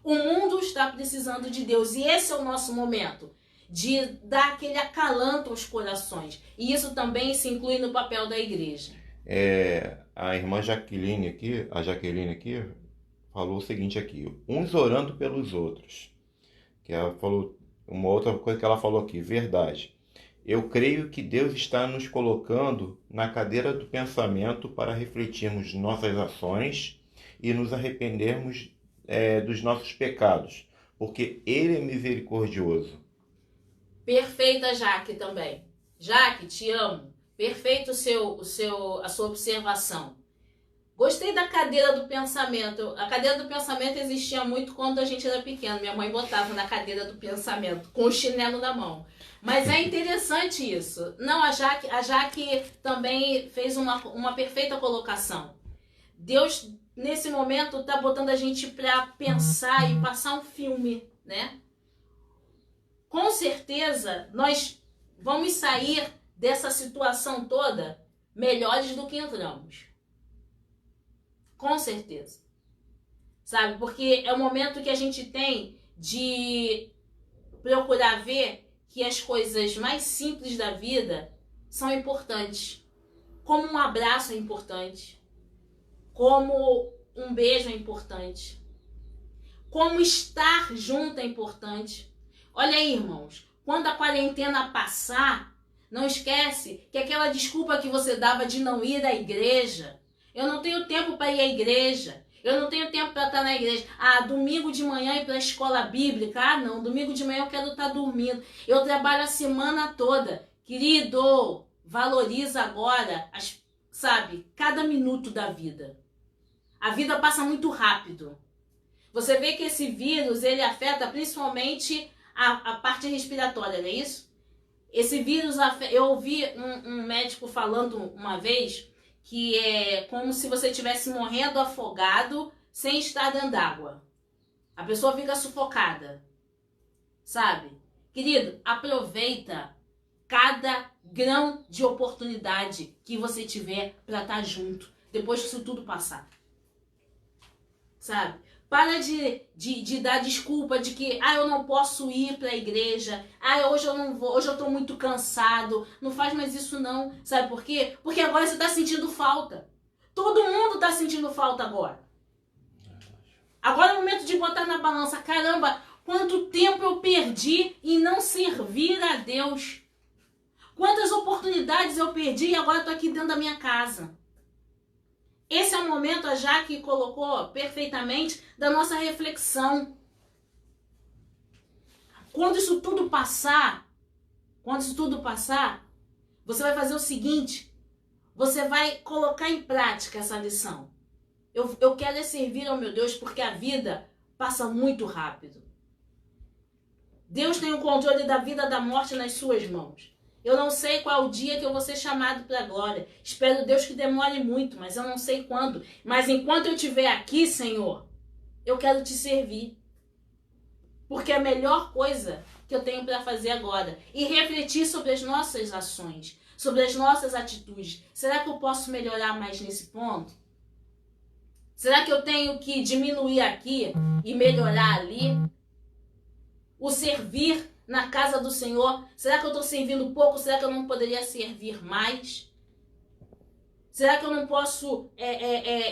O mundo está precisando de Deus, e esse é o nosso momento de dar aquele acalanto aos corações. E isso também se inclui no papel da igreja. A irmã Jaqueline aqui, falou o seguinte aqui, uns orando pelos outros. Que ela falou, uma outra coisa que ela falou aqui, verdade. Eu creio que Deus está nos colocando na cadeira do pensamento para refletirmos nossas ações e nos arrependermos dos nossos pecados, porque Ele é misericordioso. Perfeita, Jaque, também. Jaque, te amo. Perfeito a sua observação. Gostei da cadeira do pensamento. A cadeira do pensamento existia muito quando a gente era pequeno. Minha mãe botava na cadeira do pensamento, com o chinelo na mão. Mas é interessante isso. Não, a Jaque também fez uma perfeita colocação. Deus, nesse momento, está botando a gente para pensar e passar um filme, né? Com certeza, nós vamos sair dessa situação toda melhores do que entramos. Com certeza. Sabe? Porque é o momento que a gente tem de procurar ver que as coisas mais simples da vida são importantes. Como um abraço é importante. Como um beijo é importante. Como estar junto é importante. Olha aí, irmãos. Quando a quarentena passar, não esquece que aquela desculpa que você dava de não ir à igreja, eu não tenho tempo para ir à igreja, eu não tenho tempo para estar na igreja. Domingo de manhã ir para a escola bíblica, não, domingo de manhã eu quero estar dormindo, eu trabalho a semana toda. Querido, valoriza agora, cada minuto da vida. A vida passa muito rápido. Você vê que esse vírus, ele afeta principalmente a parte respiratória, não é isso? Esse vírus, eu ouvi um médico falando uma vez que é como se você estivesse morrendo afogado sem estar dentro d'água. A pessoa fica sufocada, sabe? Querido, aproveita cada grão de oportunidade que você tiver para estar junto, depois que isso tudo passar. Sabe? Para de dar desculpa de que eu não posso ir para a igreja, hoje eu não vou, hoje eu estou muito cansado. Não faz mais isso não. Sabe por quê? Porque agora você está sentindo falta. Todo mundo está sentindo falta agora. Agora é o momento de botar na balança. Caramba, quanto tempo eu perdi em não servir a Deus. Quantas oportunidades eu perdi e agora estou aqui dentro da minha casa. Esse é o momento, a Jaque colocou perfeitamente, da nossa reflexão. Quando isso tudo passar, você vai fazer o seguinte, você vai colocar em prática essa lição. Eu quero servir ao meu Deus porque a vida passa muito rápido. Deus tem o controle da vida e da morte nas suas mãos. Eu não sei qual é o dia que eu vou ser chamado para a glória. Espero Deus que demore muito, mas eu não sei quando. Mas enquanto eu estiver aqui, Senhor, eu quero te servir. Porque é a melhor coisa que eu tenho para fazer agora. E refletir sobre as nossas ações, sobre as nossas atitudes. Será que eu posso melhorar mais nesse ponto? Será que eu tenho que diminuir aqui e melhorar ali? O servir na casa do Senhor, será que eu estou servindo pouco? Será que eu não poderia servir mais? Será que eu não posso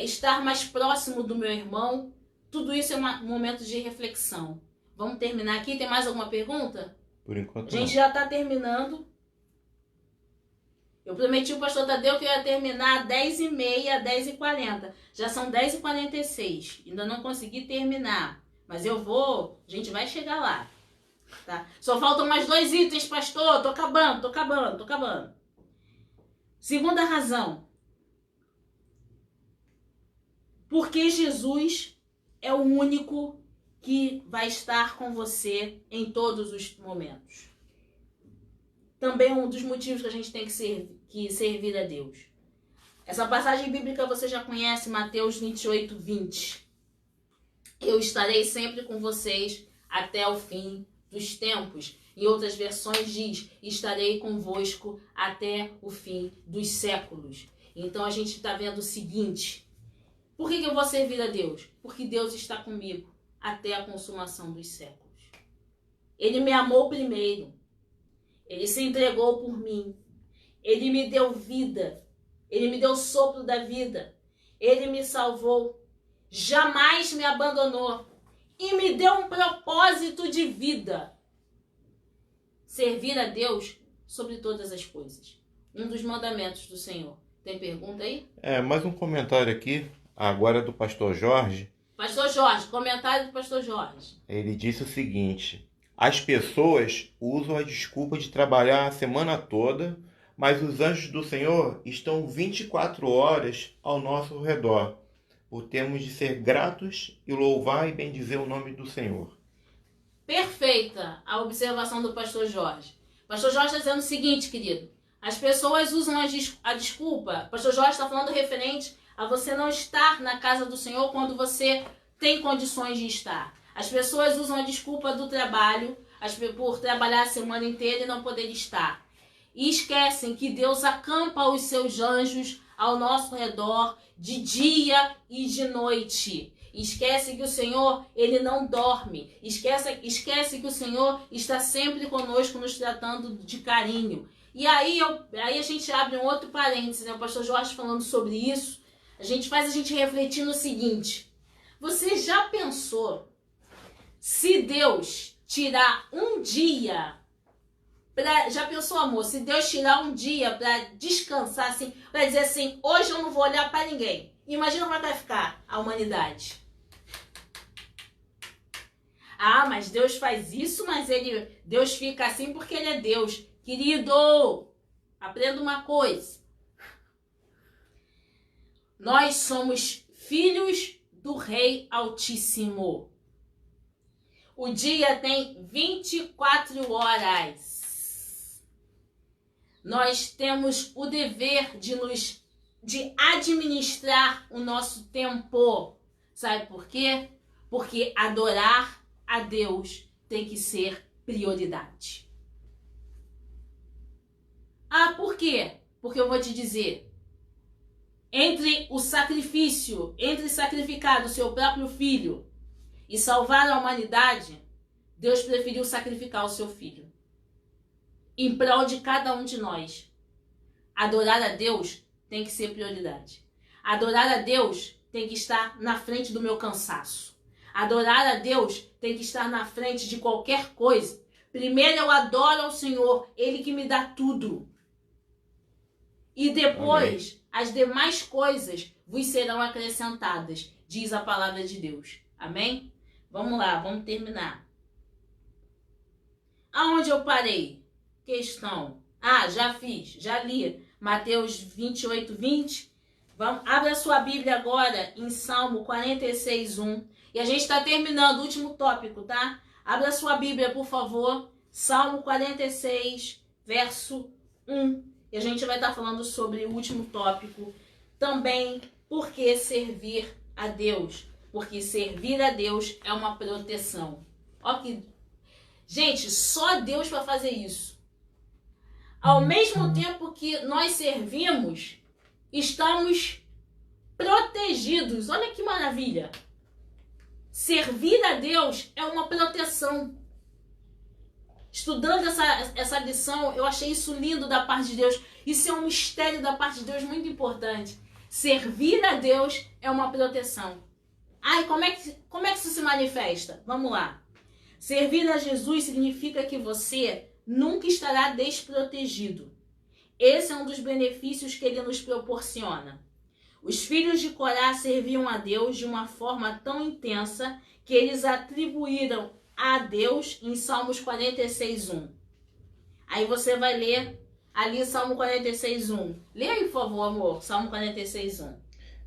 estar mais próximo do meu irmão? Tudo isso é um momento de reflexão. Vamos terminar aqui? Tem mais alguma pergunta? Por enquanto a gente já está terminando. Eu prometi ao pastor Tadeu que eu ia terminar às 10h30, 10h40. Já são 10h46. Ainda não consegui terminar. Mas a gente vai chegar lá. Tá? Só faltam mais 2 itens, pastor. Tô acabando. Segunda razão. Porque Jesus é o único que vai estar com você em todos os momentos. Também um dos motivos que a gente tem que servir a Deus. Essa passagem bíblica você já conhece, Mateus 28, 20. Eu estarei sempre com vocês até o fim dos tempos. Em outras versões diz, estarei convosco até o fim dos séculos. Então a gente está vendo o seguinte, por que eu vou servir a Deus? Porque Deus está comigo até a consumação dos séculos. Ele me amou primeiro, Ele se entregou por mim, Ele me deu vida, Ele me deu o sopro da vida, Ele me salvou, jamais me abandonou e me deu um propósito de vida. Servir a Deus sobre todas as coisas. Um dos mandamentos do Senhor. Tem pergunta aí? Mais um comentário aqui, agora do pastor Jorge. Pastor Jorge, comentário do pastor Jorge. Ele disse o seguinte: as pessoas usam a desculpa de trabalhar a semana toda, mas os anjos do Senhor estão 24 horas ao nosso redor. Por termos de ser gratos e louvar e bendizer o nome do Senhor. Perfeita a observação do pastor Jorge. O pastor Jorge está dizendo o seguinte, querido. As pessoas usam a desculpa. O pastor Jorge está falando referente a você não estar na casa do Senhor quando você tem condições de estar. As pessoas usam a desculpa do trabalho, por trabalhar a semana inteira e não poder estar. E esquecem que Deus acampa os seus anjos ao nosso redor de dia e de noite. Esquece que o Senhor, Ele não dorme. Esquece que o Senhor está sempre conosco, nos tratando de carinho. E aí a gente abre um outro parênteses, né? O pastor Jorge falando sobre isso. Faz a gente refletir no seguinte. Você já pensou se Deus tirar um dia... Já pensou, amor? Se Deus tirar um dia para descansar, assim, para dizer assim, hoje eu não vou olhar para ninguém. Imagina como vai ficar a humanidade. Ah, mas Deus faz isso, mas Deus fica assim porque Ele é Deus. Querido, aprenda uma coisa. Nós somos filhos do Rei Altíssimo. O dia tem 24 horas. Nós temos o dever de administrar o nosso tempo. Sabe por quê? Porque adorar a Deus tem que ser prioridade. Ah, por quê? Porque eu vou te dizer. Entre sacrificar o seu próprio filho e salvar a humanidade, Deus preferiu sacrificar o seu filho. Em prol de cada um de nós. Adorar a Deus tem que ser prioridade. Adorar a Deus tem que estar na frente do meu cansaço. Adorar a Deus tem que estar na frente de qualquer coisa. Primeiro eu adoro ao Senhor, Ele que me dá tudo. E depois, as demais coisas vos serão acrescentadas, diz a palavra de Deus. Amém? Vamos lá, vamos terminar. Aonde eu parei? Questão. Já fiz, já li. Mateus 28, 20. Abre a sua Bíblia agora em Salmo 46, 1. E a gente está terminando o último tópico, tá? Abre a sua Bíblia, por favor. Salmo 46, verso 1. E a gente vai estar falando sobre o último tópico. Também, por que servir a Deus? Porque servir a Deus é uma proteção. Ó que... Gente, só Deus para fazer isso. Ao mesmo tempo que nós servimos, estamos protegidos. Olha que maravilha. Servir a Deus é uma proteção. Estudando essa lição, eu achei isso lindo da parte de Deus. Isso é um mistério da parte de Deus muito importante. Servir a Deus é uma proteção. Como é que isso se manifesta? Vamos lá. Servir a Jesus significa que você nunca estará desprotegido. Esse é um dos benefícios que ele nos proporciona. Os filhos de Corá serviam a Deus de uma forma tão intensa que eles atribuíram a Deus em Salmos 46, 1. Aí você vai ler ali Salmo 46, 1. Lê aí, por favor, amor. Salmo 46, 1.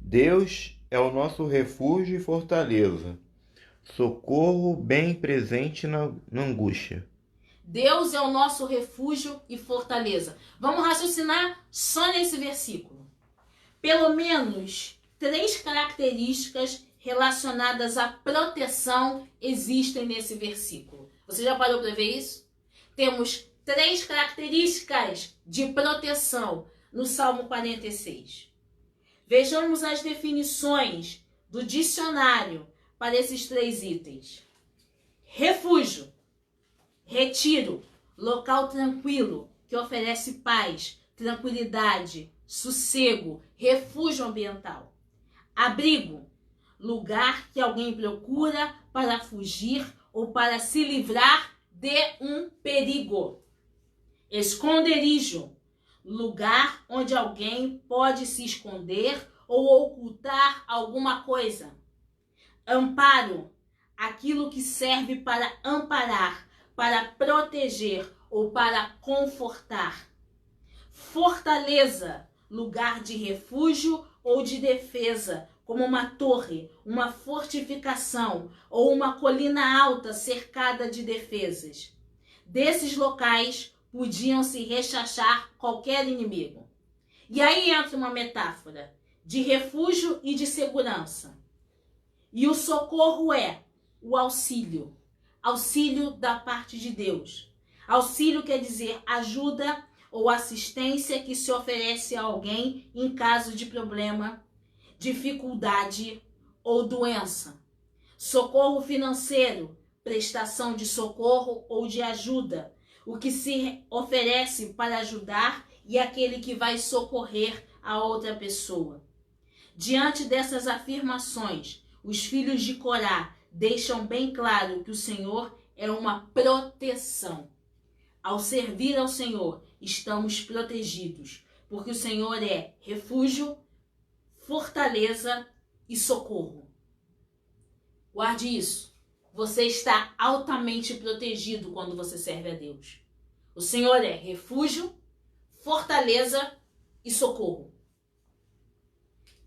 Deus é o nosso refúgio e fortaleza, socorro bem presente na angústia. Deus é o nosso refúgio e fortaleza. Vamos raciocinar só nesse versículo. Pelo menos 3 características relacionadas à proteção existem nesse versículo. Você já parou para ver isso? Temos 3 características de proteção no Salmo 46. Vejamos as definições do dicionário para esses 3 itens. Refúgio, retiro, local tranquilo que oferece paz, tranquilidade, sossego, refúgio ambiental. Abrigo, lugar que alguém procura para fugir ou para se livrar de um perigo. Esconderijo, lugar onde alguém pode se esconder ou ocultar alguma coisa. Amparo, aquilo que serve para amparar, para proteger ou para confortar. Fortaleza, lugar de refúgio ou de defesa, como uma torre, uma fortificação ou uma colina alta cercada de defesas. Desses locais podiam se rechachar qualquer inimigo. E aí entra uma metáfora de refúgio e de segurança. E o socorro é o auxílio. Auxílio da parte de Deus. Auxílio quer dizer ajuda ou assistência que se oferece a alguém em caso de problema, dificuldade ou doença. Socorro financeiro, prestação de socorro ou de ajuda, o que se oferece para ajudar e aquele que vai socorrer a outra pessoa. Diante dessas afirmações, os filhos de Corá deixam bem claro que o Senhor é uma proteção. Ao servir ao Senhor, estamos protegidos, porque o Senhor é refúgio, fortaleza e socorro. Guarde isso. Você está altamente protegido quando você serve a Deus. O Senhor é refúgio, fortaleza e socorro.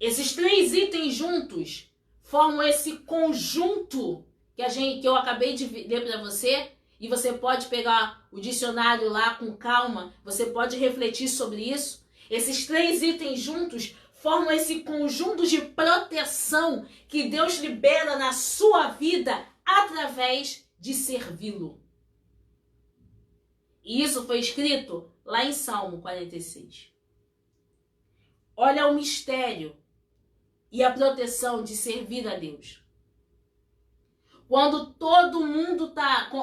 Esses 3 itens juntos formam esse conjunto que eu acabei de ler para você. E você pode pegar o dicionário lá com calma. Você pode refletir sobre isso. Esses 3 itens juntos formam esse conjunto de proteção que Deus libera na sua vida através de servi-lo. E isso foi escrito lá em Salmo 46. Olha o mistério e a proteção de servir a Deus. Quando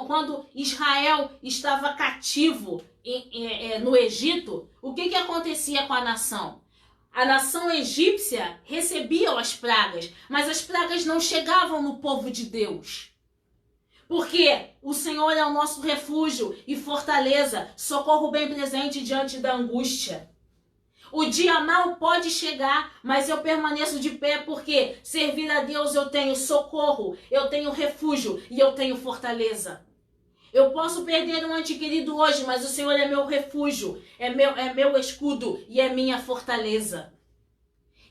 quando Israel estava cativo no Egito, o que acontecia com a nação? A nação egípcia recebia as pragas, mas as pragas não chegavam no povo de Deus. Porque o Senhor é o nosso refúgio e fortaleza, socorro bem presente diante da angústia. O dia mau pode chegar, mas eu permaneço de pé porque servir a Deus eu tenho socorro, eu tenho refúgio e eu tenho fortaleza. Eu posso perder um ente querido hoje, mas o Senhor é meu refúgio, é meu escudo e é minha fortaleza.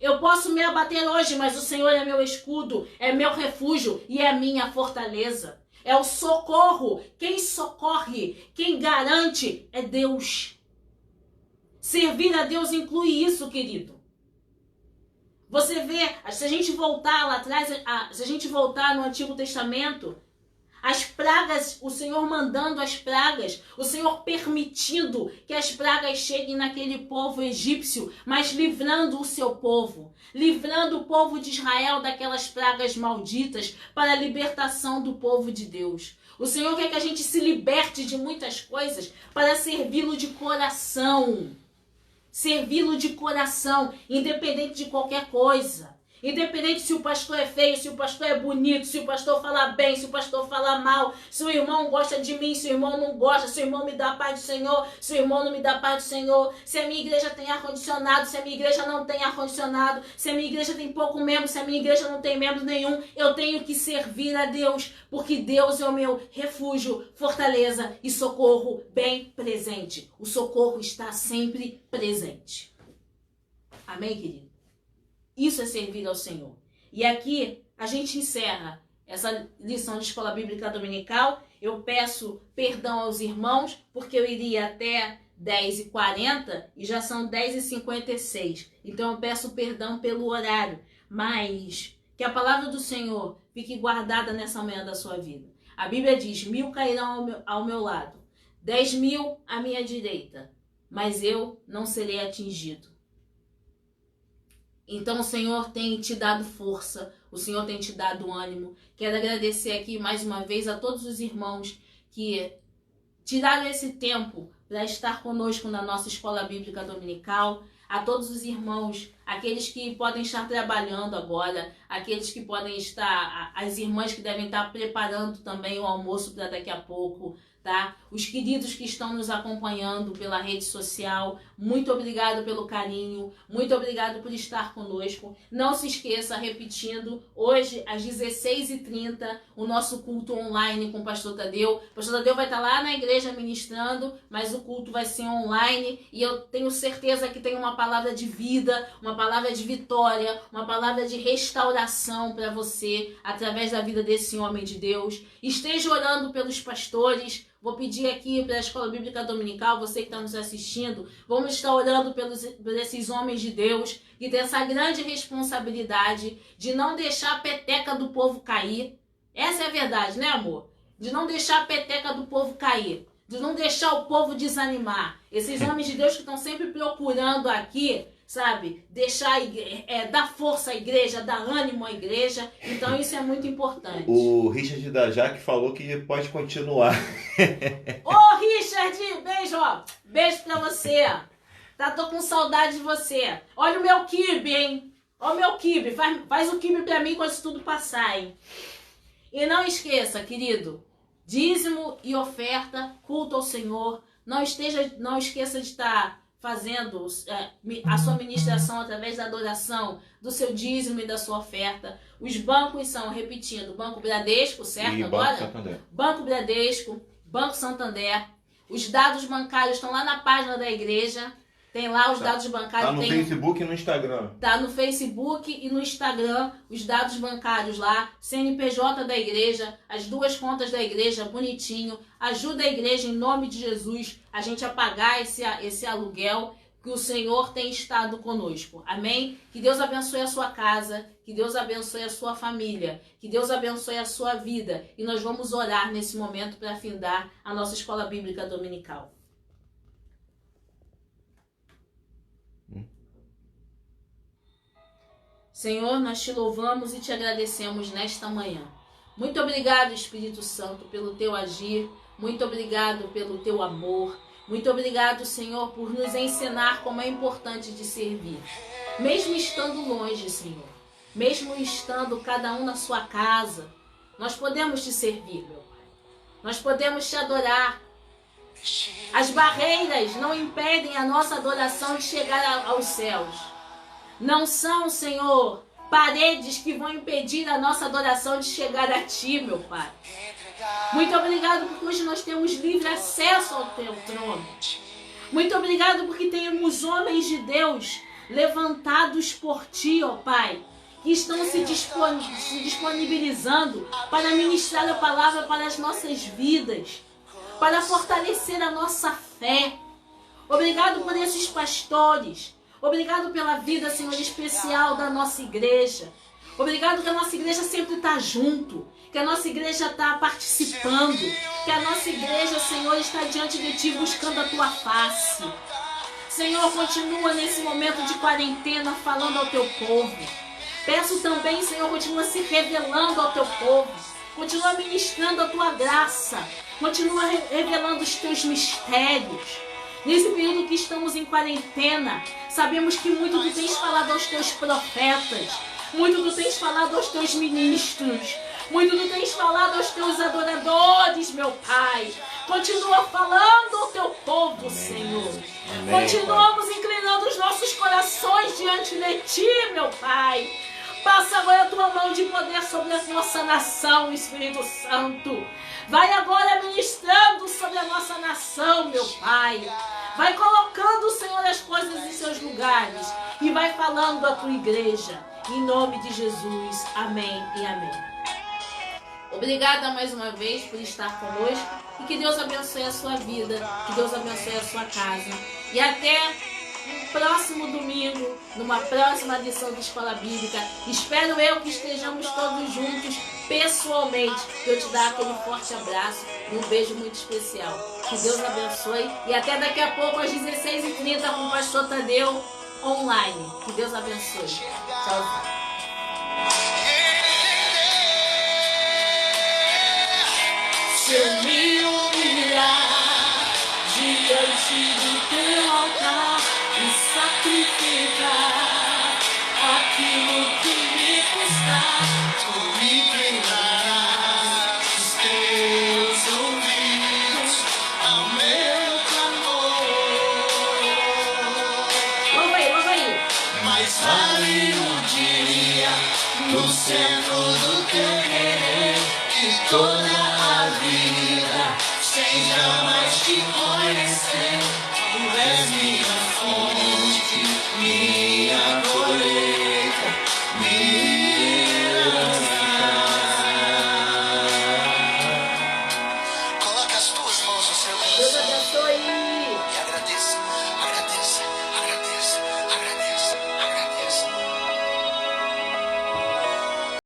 Eu posso me abater hoje, mas o Senhor é meu escudo, é meu refúgio e é minha fortaleza. É o socorro. Quem socorre, quem garante é Deus. Servir a Deus inclui isso, querido. Você vê, se a gente voltar lá atrás, se a gente voltar no Antigo Testamento, as pragas, o Senhor mandando as pragas, o Senhor permitindo que as pragas cheguem naquele povo egípcio, mas livrando o seu povo, livrando o povo de Israel daquelas pragas malditas para a libertação do povo de Deus. O Senhor quer que a gente se liberte de muitas coisas para servi-lo de coração. Servi-lo de coração, independente de qualquer coisa. Independente se o pastor é feio, se o pastor é bonito, se o pastor fala bem, se o pastor fala mal, se o irmão gosta de mim, se o irmão não gosta, se o irmão me dá a paz do Senhor, se o irmão não me dá a paz do Senhor, se a minha igreja tem ar-condicionado, se a minha igreja não tem ar-condicionado, se a minha igreja tem pouco membro, se a minha igreja não tem membro nenhum, eu tenho que servir a Deus, porque Deus é o meu refúgio, fortaleza e socorro bem presente. O socorro está sempre presente. Amém, querido? Isso é servir ao Senhor. E aqui a gente encerra essa lição de Escola Bíblica Dominical. Eu peço perdão aos irmãos, porque eu iria até 10h40 e já são 10h56. Então eu peço perdão pelo horário. Mas que a palavra do Senhor fique guardada nessa manhã da sua vida. A Bíblia diz, 1000 cairão ao meu lado, 10.000 à minha direita, mas eu não serei atingido. Então o Senhor tem te dado força, o Senhor tem te dado ânimo. Quero agradecer aqui mais uma vez a todos os irmãos que tiraram esse tempo para estar conosco na nossa Escola Bíblica Dominical. A todos os irmãos, aqueles que podem estar trabalhando agora, aqueles que podem estar, as irmãs que devem estar preparando também o almoço para daqui a pouco, tá? Os queridos que estão nos acompanhando pela rede social, muito obrigado pelo carinho, muito obrigado por estar conosco. Não se esqueça, repetindo, hoje às 16h30, o nosso culto online com o Pastor Tadeu. O Pastor Tadeu vai estar lá na igreja ministrando, mas o culto vai ser online e eu tenho certeza que tem uma palavra de vida, uma palavra de vitória, uma palavra de restauração para você, através da vida desse homem de Deus. Esteja orando pelos pastores. Vou pedir aqui para a Escola Bíblica Dominical, você que está nos assistindo, vamos estar orando por esses homens de Deus que tem essa grande responsabilidade de não deixar a peteca do povo cair. Essa é a verdade, né, amor? De não deixar a peteca do povo cair, de não deixar o povo desanimar. Esses homens de Deus que estão sempre procurando aqui, sabe, dar força à igreja, dar ânimo à igreja. Então isso é muito importante. O Richard da Jaque falou que pode continuar. Ô Richard, beijo, ó. Beijo pra você. Tô com saudade de você. Olha o meu quibe, hein? Olha o meu quibe. Faz o quibe pra mim quando isso tudo passar, hein? E não esqueça, querido, dízimo e oferta, culto ao Senhor. Não esqueça de estar fazendo a sua ministração através da adoração, do seu dízimo e da sua oferta. Os bancos são, repetindo, Banco Bradesco, certo? E agora? Banco Santander. Banco Bradesco, Banco Santander. Os dados bancários estão lá na página da igreja. Tem lá os dados bancários. Tá no Facebook e no Instagram. Tá no Facebook e no Instagram, os dados bancários lá, CNPJ da igreja, as duas contas da igreja, bonitinho. Ajuda a igreja em nome de Jesus a gente a pagar esse aluguel que o Senhor tem estado conosco. Amém? Que Deus abençoe a sua casa, que Deus abençoe a sua família, que Deus abençoe a sua vida. E nós vamos orar nesse momento para findar a nossa Escola Bíblica Dominical. Senhor, nós te louvamos e te agradecemos nesta manhã. Muito obrigado, Espírito Santo, pelo teu agir. Muito obrigado pelo teu amor. Muito obrigado, Senhor, por nos ensinar como é importante de servir. Mesmo estando longe, Senhor, mesmo estando cada um na sua casa, nós podemos te servir, meu Pai. Nós podemos te adorar. As barreiras não impedem a nossa adoração de chegar aos céus. Não são, Senhor, paredes que vão impedir a nossa adoração de chegar a Ti, meu Pai. Muito obrigado porque hoje nós temos livre acesso ao Teu trono. Muito obrigado porque temos homens de Deus levantados por Ti, ó Pai, que estão se disponibilizando para ministrar a palavra para as nossas vidas, para fortalecer a nossa fé. Obrigado por esses pastores. Obrigado pela vida, Senhor, especial da nossa igreja. Obrigado que a nossa igreja sempre está junto, que a nossa igreja está participando, que a nossa igreja, Senhor, está diante de Ti buscando a Tua face. Senhor, continua nesse momento de quarentena falando ao Teu povo. Peço também, Senhor, continua se revelando ao Teu povo. Continua ministrando a Tua graça. Continua revelando os Teus mistérios. Nesse período que estamos em quarentena, sabemos que muito Tu tens falado aos Teus profetas, muito Tu tens falado aos Teus ministros, muito Tu tens falado aos Teus adoradores, meu Pai. Continua falando ao Teu povo, Senhor. Continuamos inclinando os nossos corações diante de Ti, meu Pai. Passa agora a Tua mão de poder sobre a nossa nação, Espírito Santo. Vai agora ministrando sobre a nossa nação, meu Pai. Vai colocando, Senhor, as coisas em seus lugares. E vai falando à Tua igreja. Em nome de Jesus. Amém e amém. Obrigada mais uma vez por estar conosco. E que Deus abençoe a sua vida. Que Deus abençoe a sua casa. E até no próximo domingo, numa próxima edição de Escola Bíblica. Espero eu que estejamos todos juntos pessoalmente. Que eu te dar aquele forte abraço e um beijo muito especial. Que Deus abençoe. E até daqui a pouco às 16h30 com o Pastor Tadeu online. Que Deus abençoe. Tchau. Se eu me humilhar diante do Teu altar e sacrificar aquilo que me custa, Tu me inclinarás os Teus ouvidos ao meu clamor. Louva aí. Mas vale um dia no centro do Teu querer, que toda a vida seja mais que conhecer.